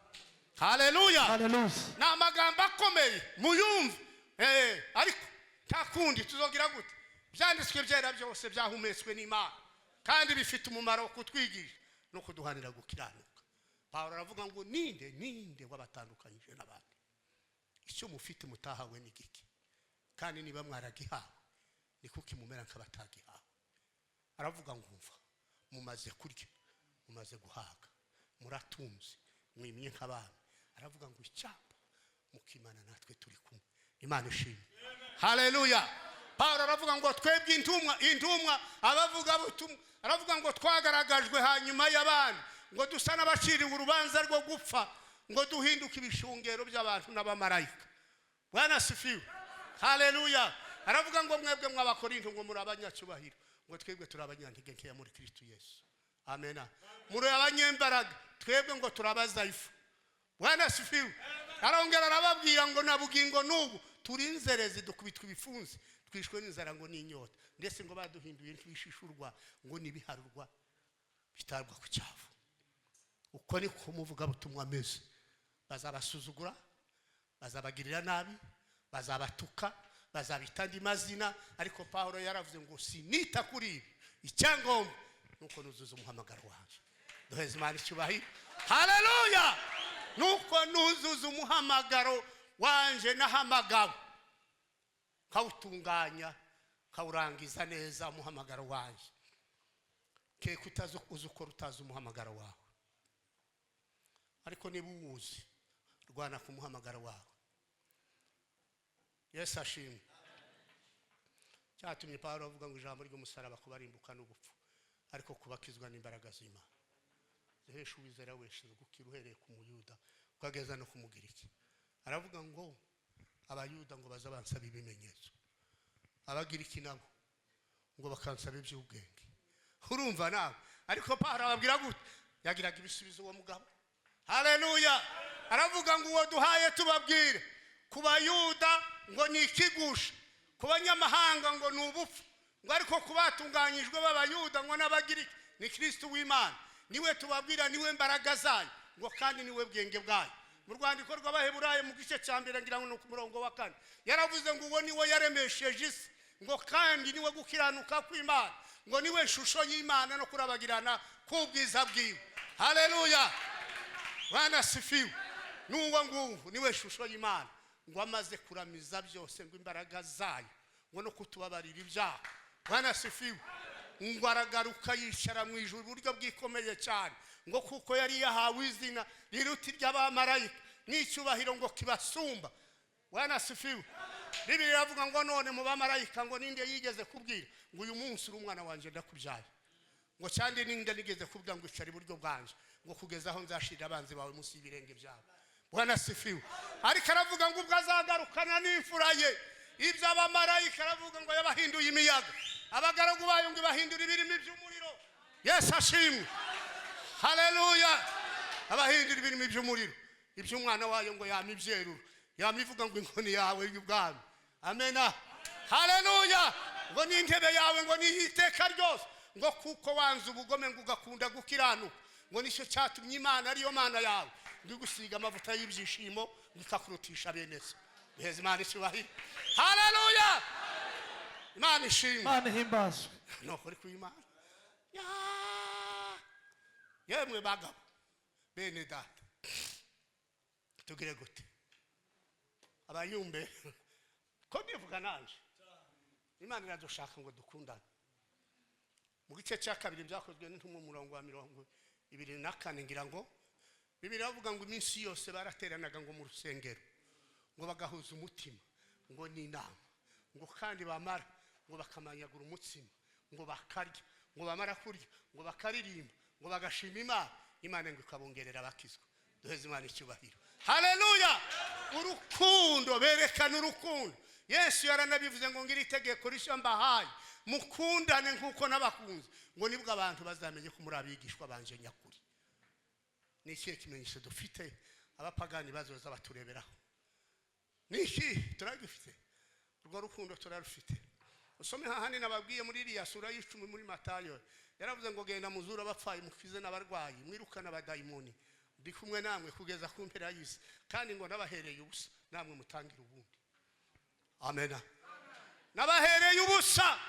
Haleluya. Haleluya. Na magambo akomeye muyumve. Ariko takundi tuzogira gute? Byanditswe byera byose byahumetswe n'Imana kandi bifite umumaro kutwigisha no kuduhanira gukiranuka. Paulo aravuga ngo ninde wabatandukanyije n'abandi? Icyo mufite mutahawe ni igiki? Kandi niba mwaragihawe ni kuki mumera nk'abatagihawe? Aravuga ngo umva, mumaze kurya, mumaze guhaga, muratunze, mwimye nk'abana. Aravuga ngo icyapa mukimana natwe turi kumwe. Imana ishimwe. Haleluya. Paulo aravuga ngo twebwe intumwa abavuga butumwa, aravuga ngo twagaragajwe hanyuma y'abandi ngo dusa n'abaciriwe urubanza rwo gupfa ngo duhinduke ibishungero by'abantu n'abamarayika. Bwana sifiwe. Haleluya. Aravuga ngo mwebwe mw'Abakorinto ngo muri abanyacyubahiro ngo twebwe turi abanyantege nkeya muri Kristo Yesu. Amena. Muri abanyembaraga twebwe ngo turabazaifu. Bwana sifiwe. Arongera arababwira ngo nabugingo n'ubu turi inzerezi dukubitwa ibifunzi twishwe n'inzara ngo n'inyota, ndetse ngo baduhinduye nk'ibishishurwa ngo nibiharurwa bitarwa ku cyavu. Uko ni kumuvuga butumwa meze. Bazabasuzugura, bazabagirira nabi, bazabatuka, bazabitandi mazina, ariko Paulo yaravuze ngo sinita kuri ibi, icyangombwa nuko nuzuza umuhamagaro wanje. Duheze Imana icyubahiro. Haleluya. Nuko nuzuza umuhamagaro wanje nahamagawe, kawutunganya kawurangiza neza umuhamagaro wanje. Ke kutazo uzukora utazi umuhamagaro wawe, ariko niba uwuzi rwana ku muhamagaro wawe. Yesu ashimwe. Cyatumye Paulo avuga ngo ijambo ry'umusaraba kubarimbuka n'ubupfu, ariko kubakizwa n'imbaraga z'Imana. Zehesha uwizera wese gukira uhereye ku Muyuda ukageza no ku Mugiriki. Aravuga ngo abayuda ngo bazabansaba ibimenyetso, abagiriki nabo ngo bakansaba iby'ubwenge. Urumva nawe? Ariko Paulo ababwira gute? Yagiraga ibisubizo uwo mugabo. Haleluya. Aravuga ngo uwo duhaye tubabwire ku bayuda ngo ni ikigusha, ku banyamahanga ngo ni ubupfu, ngo ariko kubatunganyijwe b'abayuda ngo n'abagiriki ni Kristo w'Imana. Niwe tubabwira, niwe mbaraga zayo ngo kandi niwe bwenge bwayo. Mu rwandiko rw'Abaheburayo mu gice cya 2 ngira ngo no ku murongo wa 4 yaravuze ngo uwo niwe yaremesheje isi ngo kandi niwe gukiranuka kw'Imana ngo niwe shusho y'Imana no kurabagirana kubwiza bwiwe. Haleluya. Bwana sifiwe. n'uwo nguwo niwe shusho y'Imana ngo amaze kuramiza byose ngo imbaraga zayo ngo no kutubabarira ibyaha. Bwana sifiwe. Ngo aragaruka yicara mu ijuru buryo bwikomeye cyane ngo kuko yari yahawe izina riruti ry'abamarayika n'icyubahiro ngo kibasumba. Bwana sifiwe. Bibiliya iravuga ngo none mu bamarayika ngo ninde yigeze kubwira ngo uyu munsi uri umwana wanje ndakubyaye, ngo cyandi ninde nigeze kubwira ngo icari buryo bwanje ngo kugeza aho nzashira abanzi bawe munsi y'ibirenge byabo. Bwana sifiwe. Ariko aravuga ngo ubwo azagarukana n'imfura ye ibyo abamarayika aravuga ngo yabahinduye imiyaga, abagaragu bayo ngo bahindura ibirimi by'umuriro. Yesu ashimwe. Haleluya. Abahindura ibirimi by'umuriro iby'umwana wayo ngo yamibyerura yamivuga ngo inkoni yawe y'ubwami. Amena. Haleluya. Ngo n'intebe yawe ngo niyiteka ryose ngo kuko wanze ubugome ngo ugakunda gukiranuka ngo nicyo cyatumye Imana ariyo Mana yawe ndigusiga amavuta y'ibyishimo bikakurutisha bene se. Heza Imana icyubahiro. Haleluya. Imana ishimwe. Imana ihimbazwe. No kuri ku Imana. Yemwe bagabo bene data tugire gute abayumbe ko ndivuga nanje Imana iradushaka ngo dukundane. Mu gice cya kabiri byakozwe n'intumwa umurongo wa 24 ngira ngo Bibiliya avuga ngo iminsi yose barateranaga ngo mu rusengero ngo bagahuza umutima ngo n'inama ngo kandi bamara ngo bakamanyagura umutsima ngo bakarya ngo bamara kurya ngo bakaririmba ngo bagashima Imana, Imana ngo ikabongerera abakizwa. Duheze Imana icyubahiro. Haleluya. Urukundo berekana urukundo. Yesu yaranabivuze ngo ngira itegeko rishya mbahaye mukundane nkuko nabakunze ngo nibwo abantu bazamenye ko muri abigishwa banje nyakuri. Ni ikihe kimenyetso dufite abapagani bazoza batureberaho? Niki turagifite urwo rukundo turarufite. Usome hahandi nababwiye muri iriya sura y'icumi muri Matayo yaravuze ngo genda muzura abapfaye mukize n'abarwayi mwirukana abadayimoni ndi kumwe namwe kugeza ku mpera y'isi kandi ngo nabahereye ubusa namwe mutangira ubundi. Amena. Nabahereye ubusa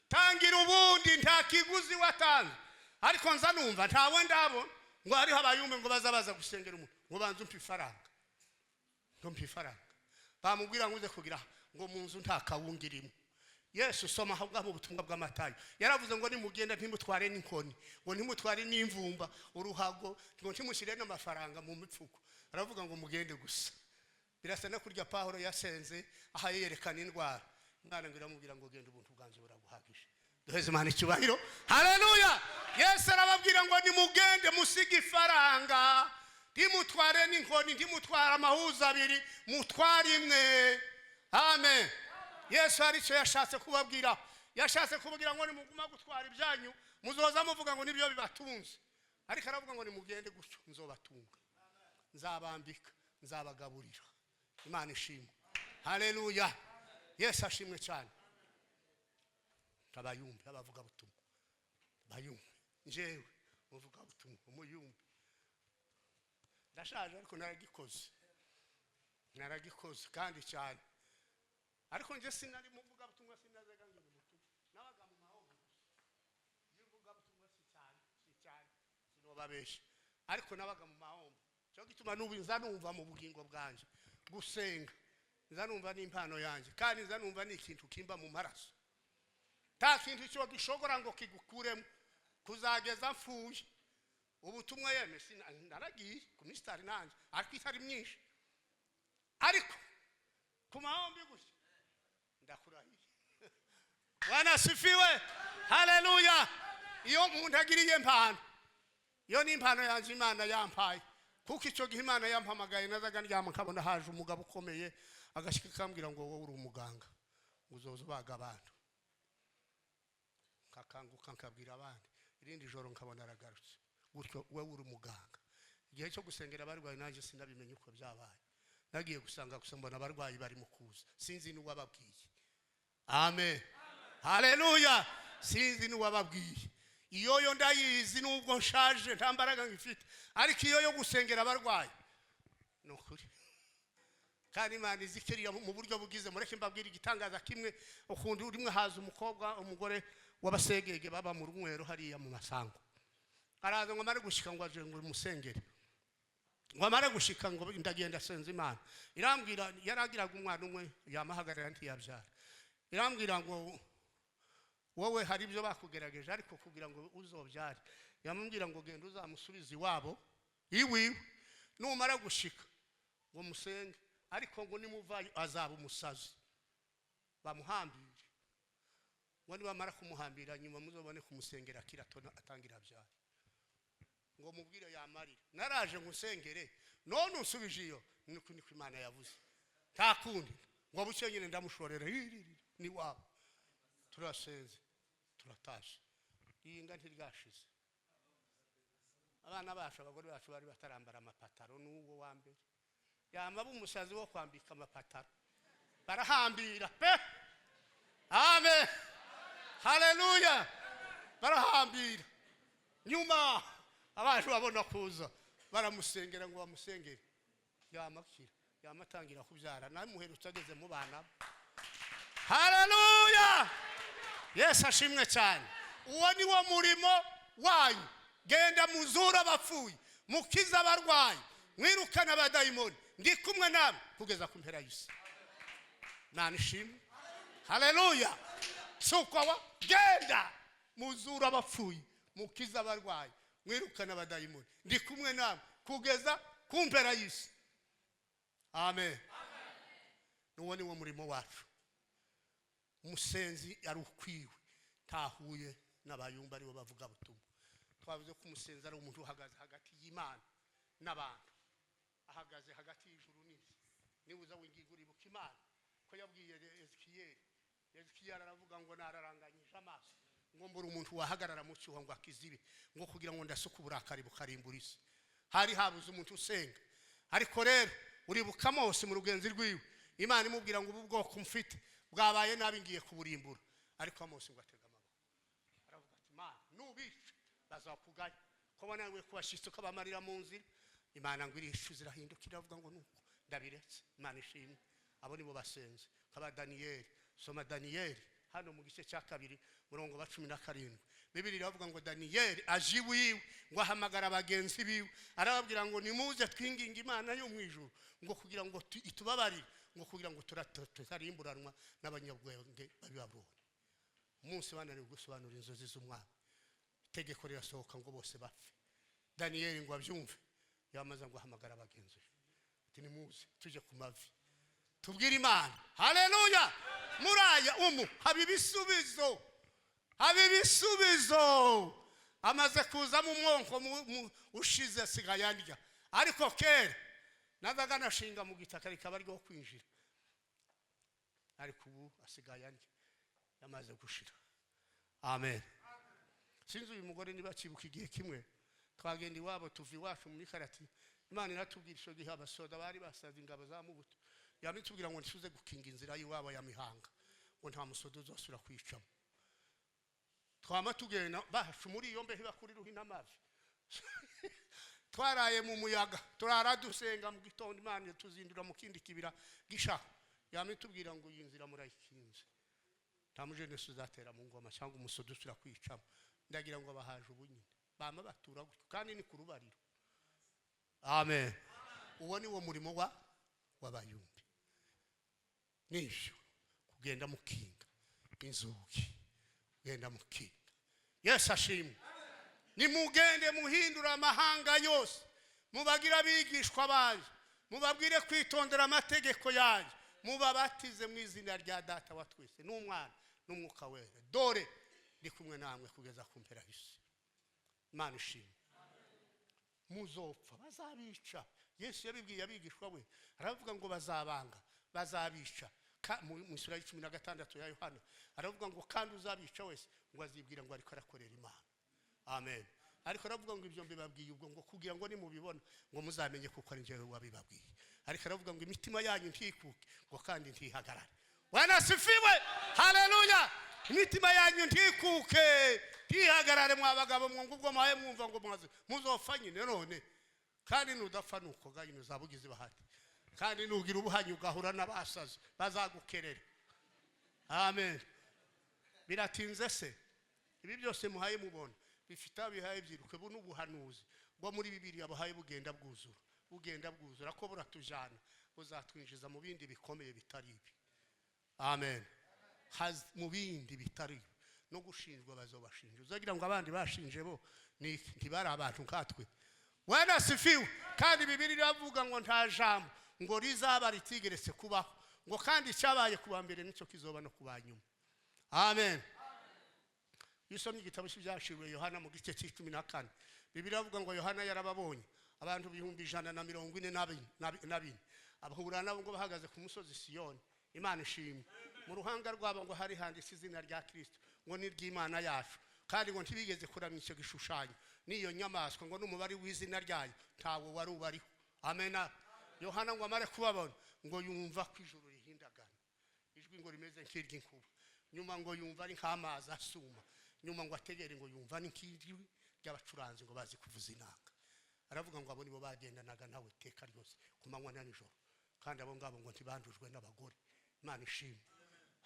tangira ubundi nta kiguzi watanze. Ariko nza numva ntawe ndabona ngo hariho abayumbe ngo bazabaza gusengera umuntu ngo banze umpa ifaranga ngo mpa ifaranga bamubwira ngo uze kugira ngo mu nzu nta kawungirimo. Yesu soma ahubwo mu butumwa bwa Matayo yaravuze ngo nimugenda ntimutware n'inkoni ngo ntimutware n'imvumba uruhago ngo ntimushyire n'amafaranga mu mipfuko. Aravuga ngo mugende gusa. Birasa no kurya Pawulo yasenze aha yerekana indwara Imana ngo iramubwira ngo genda ubuntu bwanje buraguhagije. Duheze Imana icyubahiro. Haleluya. Yesu arababwira ngo nimugende musige ifaranga ntimutware n'inkoni ntimutware amahuza abiri mutware imwe. Amen. Yesu aricyo yashatse kubabwira. Yashatse kubabwira ngo nimuguma gutwara ibyanyu muzoza muvuga ngo nibyo bibatunze. Ariko aravuga ngo nimugende gutyo nzobatunga nzabambika nzabagaburira. Imana ishimwe. Haleluya. Yesu ashimwe cyane. Tabayumbe abavuga butumwa bayumbe njewe muvuga butumwa umuyumbe ndashaje ariko naragikoze kandi cyane. Ariko nje sinari muvuga butumwa sinazega ngo butumwa nabaga mu mahoro yivuga butumwa si cyane sinobabesha ariko nabaga mu mahoro cyo gituma nubu nzanumva mu bugingo bwanje gusenga nzanumva n'impano yanjye kandi nzanumva n'ikintu kimba mu maraso ta kintu cyo gishogora ngo kigukuremo kuzageza mfuye. Ubutumwa yeme naragiye ku mistari nanje ariko itari myinshi ariko ku mahombi gusa ndakurahiye. Bwana sifiwe. Haleluya. Iyo umuntu agiriye impano iyo ni impano yanjye Imana yampaye kuko icyo gihe Imana yampamagaye nazaga ndyama nkabona haje umugabo ukomeye agashika kambwira ngo wowe uri umuganga uzoza ubaga abantu. Kakanguka nkabwira abandi irindi joro nkabona aragarutse gutyo wowe uri umuganga. Igihe cyo gusengera abarwayi nanjye sinabimenye uko byabaye nagiye gusanga gusa mbona abarwayi bari mu kuza sinzi n'uwababwiye. Amen. Haleluya. Sinzi n'uwababwiye. Iyo yo ndayizi nubwo nshaje nta mbaraga ngifite ariko iyo yo gusengera abarwayi no kuri kandi Imana izikiriya mu buryo bugize. Mureke mbabwira igitangaza kimwe ukundi urimwe haza umugore wabasegege baba mu runywero hariya mu masango araza ngo mare gushika ngo aje ngo musengere ngo amara gushika ngo ndagenda senza Imana irambwira yaragiraga umwana umwe yamahagarara ntiyabyara irambwira ngo wowe hari ibyo bakugerageje ariko kugira ngo uzobyare yamubwira ngo genda uzamusubiza iwabo iwiwe numara gushika ngo musenge ariko ngo nimuvayo azaba umusazi bamuhambire ngo nibamara kumuhambira nyuma muzobone kumusengera kiratona atangira byara ngo mubwire yamarira naraje ngusengere none usubije iyo niko Imana yavuze nta kundi ngo bucye nyine ndamushorera ni wabo turasenze turataje inga ntiryashize abana bacu abagore bacu bari batarambara amapataro n'uwo wa mbere yamba bumusazi wo kwambika amapataro barahambira pe amen haleluya barahambira nyuma abantu babona kuza baramusengera ngo bamusengere yamakira yamatangira kubyara namuherutse ageze mu bana haleluya Yesu ashimwe cyane uwo ni wo murimo wanyu genda muzura abapfuye mukiza abarwayi mwirukana abadayimoni ndi kumwe namwe kugeza ku mpera y'isi nanishimwe haleluya sukwa genda muzura abapfuye mukiza abarwayi mwirukana abadayimoni ndi kumwe namwe kugeza ku mpera y'isi amen nuwo ni wo murimo wacu umusenzi ari ukwiwe tahuye n'abayumba aribo bavuga butumwa twavuze ko umusenzi ari umuntu uhagaze hagati y'Imana n'abantu ahagaze hagati y'ijuru n'isi nibuza wingigura ibuka Imana ko yabwiye Ezekiyeli aravuga ngo nararanganyije amaso ngo mbura umuntu wahagarara mu cyuho ngo akizibe ngo kugira ngo ndasuka uburakari bukarimbura isi hari habuze umuntu usenga ariko rero uribuka Mose mu rugenzi rwiwe Imana imubwira ngo ubu bwoko mfite bwabaye nabi ngiye kuburimbura ariko Mose ngo atega amaboko aravuga ati Imana nubice bazakugaya ko banawe kubashitse ko bamarira mu nzira Imana ngo irishu zirahindukira avuga ngo nuko ndabiretse Imana ishimwe abo nibo basenze kaba Daniyeli soma Daniyeli hano mu gice cya 2 murongo wa 17 Bibiri iravuga ngo Daniyeli ajiwiwe ngo ahamagara abagenzi biwe arababwira ngo nimuze twinginga Imana yo mu ijuru ngo kugira ngo itubabarire ngo kugira ngo tutarimburanwa n'abanyabwenge babibabonye umunsi banari gusobanura inzozi z'umwana itegeko rirasohoka ngo bose bapfe Daniyeli ngo abyumve yamaze ngo ahamagara abagenzi ati nimuze tuje ku mavi tubwire Imana haleluya muraya habibisubizo amaze kuza mu mwonko ushize sigayandya ariko kera nazaga nashinga mu gitaka rikaba ryo kwinjira ariko ubu asigayandya yamaze gushira amen sinzi uyu mugore niba kibuka igihe kimwe twagenda iwabo tuvi wacu muri karati Imana iratubwira cyo gihe abasoda bari basaza ingabo za mubuto yamitubwira ngo nisuze gukinga inzira y'iwabo ya mihanga ngo nta musodo uzosura kwicamo twama tugenda bahashu muri iyo mbehe bakuri ruhina amazi twaraye mu muyaga turara dusenga mu gitondo Imana tuzindura mu kindi kibira gisha yamitubwira ngo yinzira murayikinze nta mujene suzatera mu ngoma cyangwa umusodo usura kwicamo ndagira ngo bahaje ubunyine bama batura gutyo kandi ni kurubariro amen uwo ni wo murimo w'abayumbi nisho kugenda mukinga inzuki genda mukinga Yesu ashimwe nimugende muhindura amahanga yose mubagira bigishwa baje mubabwire kwitondera amategeko yaje mubabatize mu izina rya data wa twese n'umwana n'umwuka wera dore ndi kumwe namwe kugeza ku mpera y'isi Imana ishimwe muzopfa bazabica Yesu yabibwiye abigishwa we aravuga ngo bazabanga bazabica mu sura ya 16 ya Yohana aravuga ngo kandi uzabica wese ngo azibwira ngo ariko arakorera Imana amen ariko aravuga ngo ibyo mbibabwiye ubwo ngo kugira ngo nimubibona ngo muzamenye kuko ari njyewe wabibabwiye ariko aravuga ngo imitima yanyu ntikuke ngo kandi ntihagarare wanasifiwe haleluya imitima yanyu ntikuke ntihagarare mwabagabo ngo ubwo maye mwumva ngo muzopfa nyine none kandi nudapfa nuko gayi nuzabugize bahati kandi nugira ubuhanyu ugahura n'abasazi bazagukerera amen biratinze se ibi byose muhaye mubona bifite abihaye byiruke bu n'ubuhanuzi bwo muri Bibiliya bahaye bugenda bwuzura bugenda bwuzura ko buratujana buzatwinjiza mu bindi bikomeye bitari ibi. Amen. Mu bindi bitari ibi no gushinjwa bazobashinja. Uzagira ngo abandi bashinje bo ntibari abantu nkatwe. Wana sifiwe. Kandi Bibiliya iravuga ngo nta jambo ngo rizaba ritigeretse kubaho, ngo kandi cyabaye kuba mbere nicyo kizoba no kuba nyuma. Amen. Yusomye igitabo cy'ibyashiriwe Yohana mu gice c'14. Bibiliya iravuga ngo Yohana yarababonye abantu 144 abahura nabo ngo bahagaze ku musozi Siyoni. Imana ishimwe. Mu ruhanga rwabo ngo hari handitse izina rya Kristo ngo ni ry'Imana yacu, kandi ngo ntibigeze kuramya icyo gishushanyo niyo nyamaswa, ngo n'umubare w'izina ryayo ntawo wari ubariho. Amen. Yohana ngo amare kubabona ngo yumva ko ijuru rihindagana, ijwi ngo rimeze nk'iry'inkuba, nyuma ngo yumva ari nk'amazi asuma, nyuma ngo ategere ngo yumva ni nk'ijwi ry'abacuranzi ngo bazi kuvuza inanga. Aravuga ngo abo nibo bagendanaga nawe teka ryose ku manywa na nijoro, kandi abo ngabo ngo ntibandujwe n'abagore. Imana ishimwe.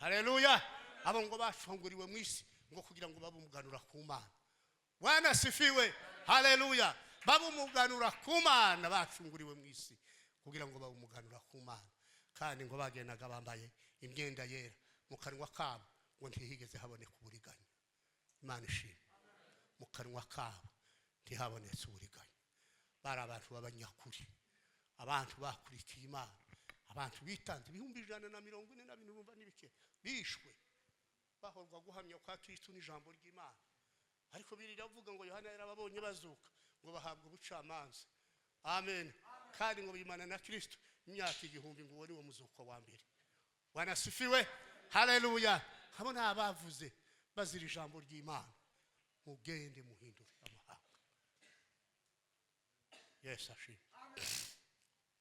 Haleluya. Abo ngo bashonguriwe mu isi ngo kugira ngo babumuganura ku Mana. Bwana sifiwe. Haleluya. Babumuganura ku Mana, bashonguriwe mu isi kugira ngo babumuganura ku Mana, kandi ngo bagendaga bambaye imyenda yera, mu kanwa kabo ngo ntihigeze haboneka uburiganya. Imana ishimwe. Mu kanwa kabo ntihabonetse uburiganya. Bari abantu b'abanyakuri, abantu bakurikiye Imana, abantu bitanze 144 urumva n'ibike bishwe bahorwa guhamya kwa Kristo n'ijambo ry'Imana. Ariko biravuga ngo Yohana yarababonye bazuka ngo bahabwa ubucamanza. Amen. Kandi ngo bimana na Kristo imyaka 1000 ngo wari wo muzuko wa mbere. Bwana sifiwe. Haleluya. Habona abavuze bazira ijambo ry'Imana, mugende muhindure amahanga. Yes ashimwe.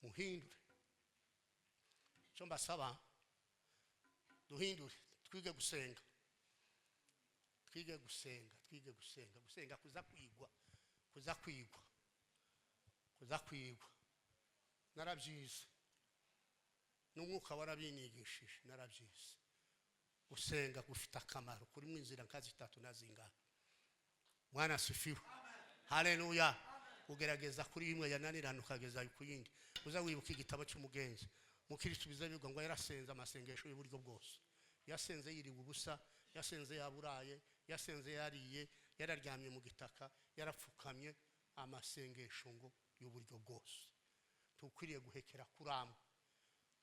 Muhindure. Cyo mbasaba duhindure, twige gusenga. Twige gusenga, twige gusenga. Gusenga kuza kwigwa, kuza kwigwa, kuza kwigwa. Narabyize. N'umwuka warabinigishije, narabyize. Gusenga gufite akamaro kuri mu inzira nkazi 3 nazinga. Mwana sifiwe. Haleluya. Ugerageza kuri imwe yananirana ukageza ku yindi. Uza wibuka igitabo cy'umugenzi. Mukristo bizabirwa ngo yarasenze amasengesho y'uburyo bwose. Yasenze yiriwe ubusa, yasenze yaburaye, yasenze yariye, yararyamye mu gitaka, yarapfukamye, amasengesho ngo y'uburyo bwose. Tukwiriye guhekera kuramba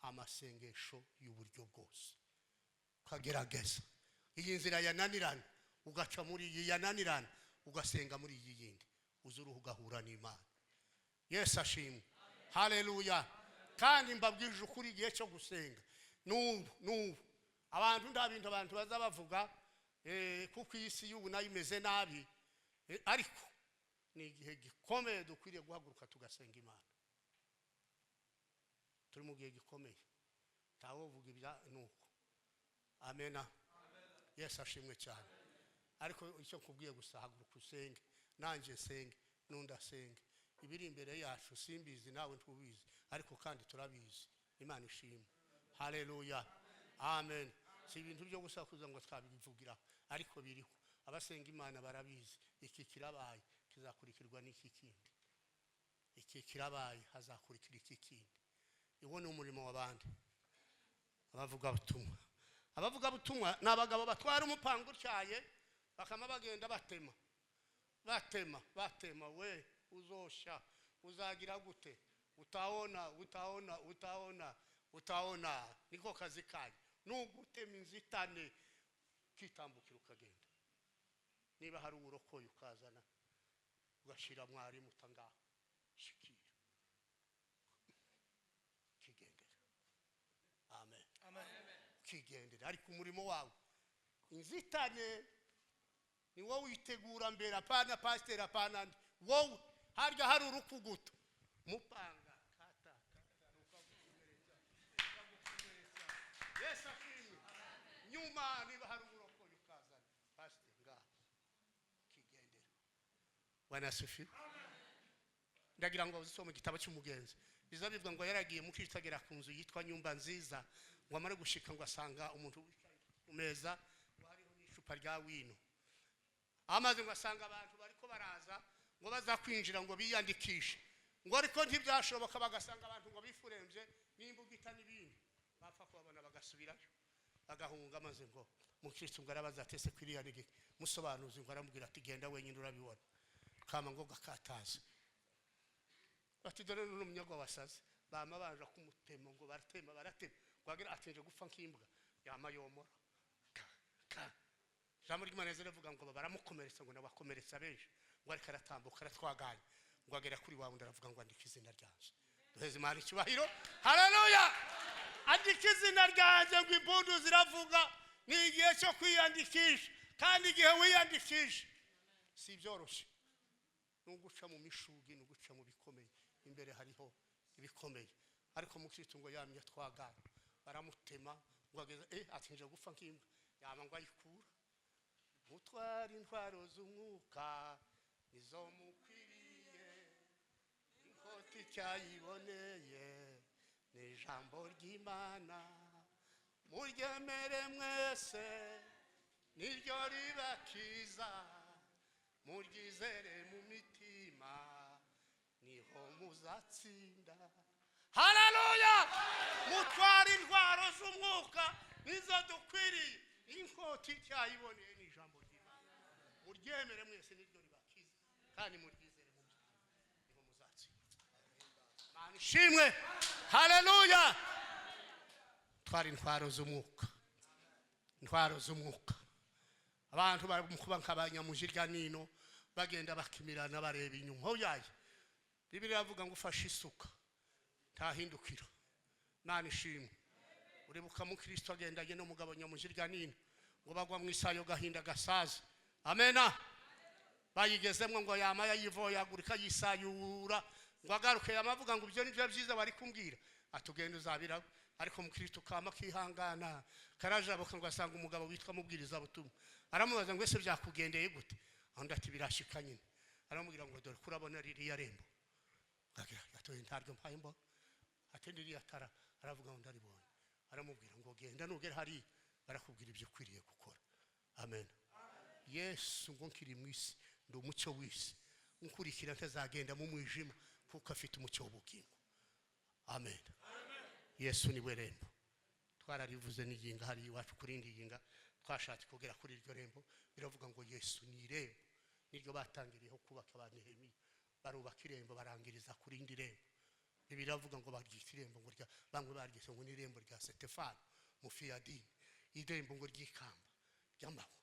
amasengesho y'uburyo bwose. Kagerageza iyi nzira yananirana ugaca muri iyi yananirana ugasenga muri iyi yindi, uzuruhu gahura n'Imana. Yesu ashimwe. Haleluya. Kandi mbabwije ukuri igihe cyo gusenga n'ubu abantu nda bintu abantu bazabavuga kuko isi y'ubu nayo imeze nabi, ariko ni igihe gikomeye dukwiriye guhaguruka tugasenga Imana. Turi mu gihe gikomeye tawo vuga ibya nuko. Amena. Yesu ashimwe cyane. Ariko icyo kubwiye gusa haguruka usenge, nanje senge, nunda senge. Ibiri imbere yacu simbizi nawe ntubizi, ariko kandi turabizi. Imana ishimwe. Haleluya. Amen. Si ibintu byo gusakuza ngo twabivugira, ariko biriho. Abasenga Imana barabizi. Iki kirabaye kizakurikirwa n'iki kindi. Iki kirabaye hazakurikira iki kindi. Iwo ni umurimo w'abandi. Abavuga butumwa. Abavuga butumwa nabagabo batwara umupango cyaye bakama bagenda batema. Batema we uzosha uzagira gute? Utaona niko kazi kaje. Nugutema inzitane kitambukira ukagenda. Niba hari uburokoye ukazana ugashira mwari mutanga shikira kigendera. Amen. Amen. Kigendera ariko umurimo wawe inzitane ni wowe witegura mbere, apana pastor, apana wowe harya hari urukuguto mupanga kata ukagukomeretsa. Yes ashimwe. Nyuma niba hari uburokoye ukazana pastor ngaho kigendera. Bwana sifi. Ndagira ngo uzisome igitabo cy'umugenzi. Bizabivuga ngo yaragiye mu kwitagera ku nzu yitwa Nyumba Nziza, ngo amare gushika ngo asanga umuntu wicaye ku meza hariho n'icupa rya wino. Amaze ngo asanga abantu bariko baraza ngo baza kwinjira ngo biyandikishe. ngo ariko ntibyashoboka bagasanga abantu ngo bifurembye n'imbugita n'ibindi bapfa kubabona bagasubirayo bagahunga maze ngo mukristo ngo arabaza atese kwiriya nige musobanuzi ngo aramubwira ati genda wenyine urabibona kama ngo gakataza ati dore n'umunyago wasaze bama baje kumutema ngo baratema kwagira atinje gupfa nk'imbwa yamayomora jambo ry'Imana rivuga ngo baramukomeretsa ngo nabakomeretsa benshi ngo ariko aratambuka aratwaganye ngo agera kuri wawe ndaravuga ngo andika izina ryanjye duheze Imana icyubahiro haleluya andika izina ryanjye ngo impundu ziravuga ni igihe cyo kwiyandikisha kandi igihe wiyandikisha si byoroshye n'uguca mu mishugi n'uguca mu bikomeye imbere hariho ibikomeye ariko mukristo ngo yamye twaganye baramutema ngo ageze atinje gupfa nk'imbwa yama ngo ayikura mutwara intwaro z'umwuka izo mukwiriye inkoti cyayiboneye n'ijambo ry'Imana muryemere mwese niryo ribakiza muryizere mu mitima niho muzatsinda haleluya mutwara intwaro z'umwuka nizo dukwiriye inkoti cyayiboneye n'ijambo ry'Imana muryemere mwese niryo ribakiza kandi muryizere mu mitima niho muzatsinda Imana ishimwe haleluya twara intwaro z'umwuka abantu bari kuba nk'abanyamujirya nino bagenda bakimirana bareba inyuma oyaye Bibiliya avuga ngo ufashe isuka ntahindukira Imana ishimwe uribuka mu Kristo agendanye n'umugabo nyamujirya nino ngo bagwa mu isayo gahinda gasaza amena bayigezemwe ngo yama yayivoyagurika yisayura ngo agaruke yamavuga ngo ibyo nibyo byiza bari kumbwira atugenda uzabira ariko mu Kristo kama kihangana karajabuka ngo asanga umugabo witwa mubwiriza butumwa aramubaza ngo ese byakugendeye gute aho ati birashika nyine aramubwira ngo dore kurabona ririya rembo agira atoye ntaryo mpaye mbo atende ririya tara aravuga ngo ndaribonye aramubwira ngo genda nugera hari barakubwira ibyo kwiriye gukora amen Yesu ngo nkiri mwisi ndo umucyo wisi nkurikira ntazagenda mu mwijima kuko afite umucyo w'ubugingo amen Yesu ni we rembo twararivuze n'iyinga hari iwacu kurindi yinga twashatse kugera kuri iryo rembo biravuga ngo Yesu ni rembo niryo batangiriyeho kubaka abanehemi barubaka irembo barangiriza kuri indi rembo biravuga ngo baryita irembo ngo rya bamwe barigise ngo ni irembo rya Stefano mufiyadini irembo ngo ryikamba ry'amahwa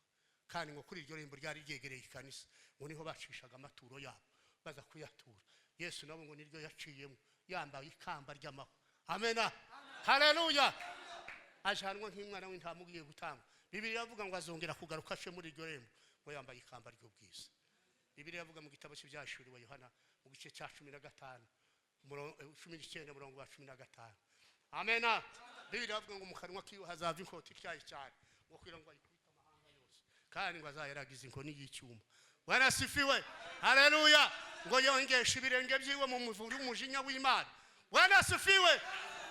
kandi ngo kuri iryo rembo ryari ryegereye ikanisa ngo niho bacishaga amaturo yabo baza kuyatura Yesu nabo ngo niryo yaciyemo yambaye ikamba ry'amahwa amena haleluya ajanwa nk'imwana w'intama ugiye gutanga Bibiliya avuga ngo azongera kugaruka ace muri iryo rembo ngo yambaye ikamba ry'ubwiza Bibiliya avuga mu gitabo cy'ibyashuriwe Yohana mu gice cya 15 19 murongo wa 15 amena Bibiliya avuga ngo mu kanwa kiwe hazava inkota ityaye cyane ngo kugira ngo ayikubita amahanga yose kandi ngo azayeragiza inkoni y'icyuma Bwana sifiwe haleluya ngo yongesha ibirenge byiwe mu muvuri w'umujinya w'Imana Bwana sifiwe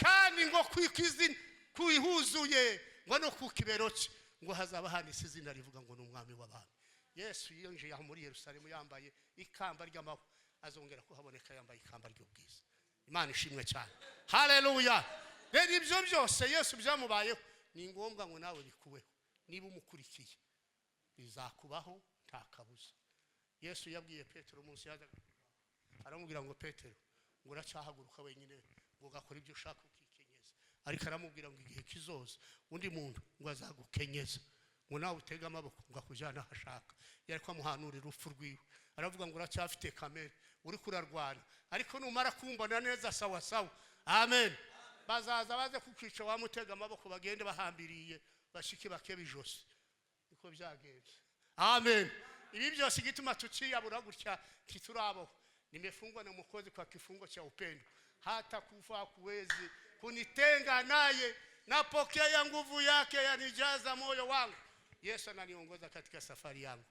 kandi ngo kwikizina kuihuzuye ngo no kukiberoki ngo hazaba handitse izina rivuga ngo n'umwami w'abami Yesu yinjiye aho muri Yerusalemu yambaye ikamba ry'amahwa azongera kuhaboneka yambaye ikamba ry'ubwiza Imana ishimwe cyane haleluya rero ibyo byose Yesu byamubayeho ni ngombwa ngo nawe bikubeho niba umukurikiye bizakubaho nta kabuza Yesu yabwiye Petero umunsi yazaga aramubwira ngo Petero ngo uracyahaguruka wenyine ngo gakora ibyo ushaka ukikenyeza ariko aramubwira ngo igihe kizoza undi muntu ngo azagukenyeza ngo nawe utega amaboko ngo akujyana hashaka yariko amuhanurira urupfu rwiwe aravuga ngo uracyafite kamere uri kurarwana ariko numara kumbona neza sawa sawa amen bazaza baze kukwica wamutega amaboko bagende bahambiriye bashiki bakebe ijose niko byagenze amen ibi byose gituma tuciyabura gutya kiturabo nimefungwa na Mwokozi kwa kifungo cha upendo hata kufa kuwezi kunitenga naye napokea nguvu yake yanijaza moyo wangu Yesu ananiongoza katika safari yangu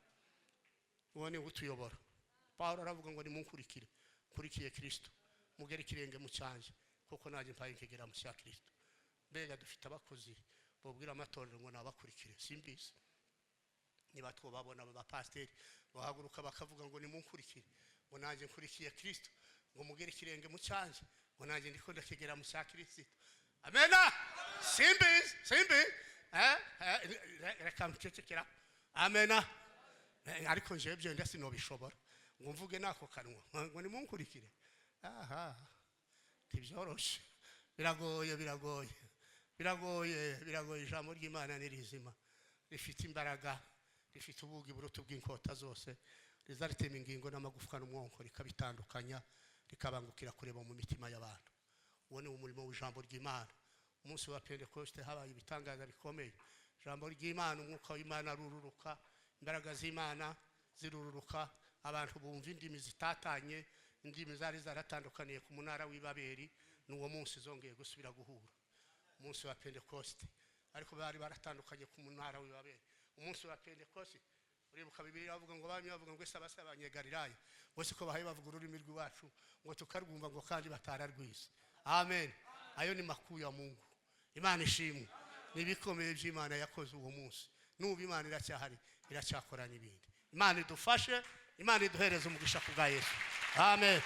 uone utuyobora Paulo aravuga ngo nimunkurikire kurikiye Kristo mugere kirenge mu cyanje kuko naje mpaye nkegera mu cya Kristo mbega dufite abakozi bobwira amatorero ngo nabakurikire simbizi niba twobabona aba pasteur bahaguruka bakavuga ngo nimunkurikire ngo naje nkurikiye Kristo ngo mugere ikirenge mu cyanjye ngo nanjye ndiko ndakigera mu cya Kristo. Amena. Simbi reka mcecekera. Amena. Ariko nje byo ndasi no bishobora ngo mvuge nako kanwa ngo nimunkurikire. Aha tibyoroshe, biragoye ijambo ry'Imana ni rizima, rifite imbaraga, rifite ubugi burutu bw'inkota zose, rizaritema ingingo n'amagufwa n'umwonko rikabitandukanya, rikabangukira kureba mu mitima y'abantu. Uwo ni umurimo w'ijambo ry'Imana. Umunsi wa Pentecoste habaye ibitangaza bikomeye. Ijambo ry'Imana, umwuka w'Imana arururuka, imbaraga z'Imana zirururuka, abantu bumva indimi zitatanye, indimi zari zaratandukaniye ku munara w'Ibabeli, n'uwo munsi zongeye gusubira guhura. Umunsi wa Pentecoste, ariko bari baratandukanye ku munara w'Ibabeli. Umunsi wa Pentecoste uribuka Bibiliya bavuga ngo bamwe bavuga ngo ese abasabanye Galilaya bose ko bahaye bavuga ururimi rw'iwacu ngo tukarwumva ngo kandi batararwize. Amen. Ayo ni makuu ya Mungu. Imana ishimwe. Nibikomeye by'Imana yakoze uwo munsi. N'ubu Imana iracyahari, iracyakora n'ibindi. Imana idufashe, Imana iduhereze umugisha ku bwa Yesu. Amen.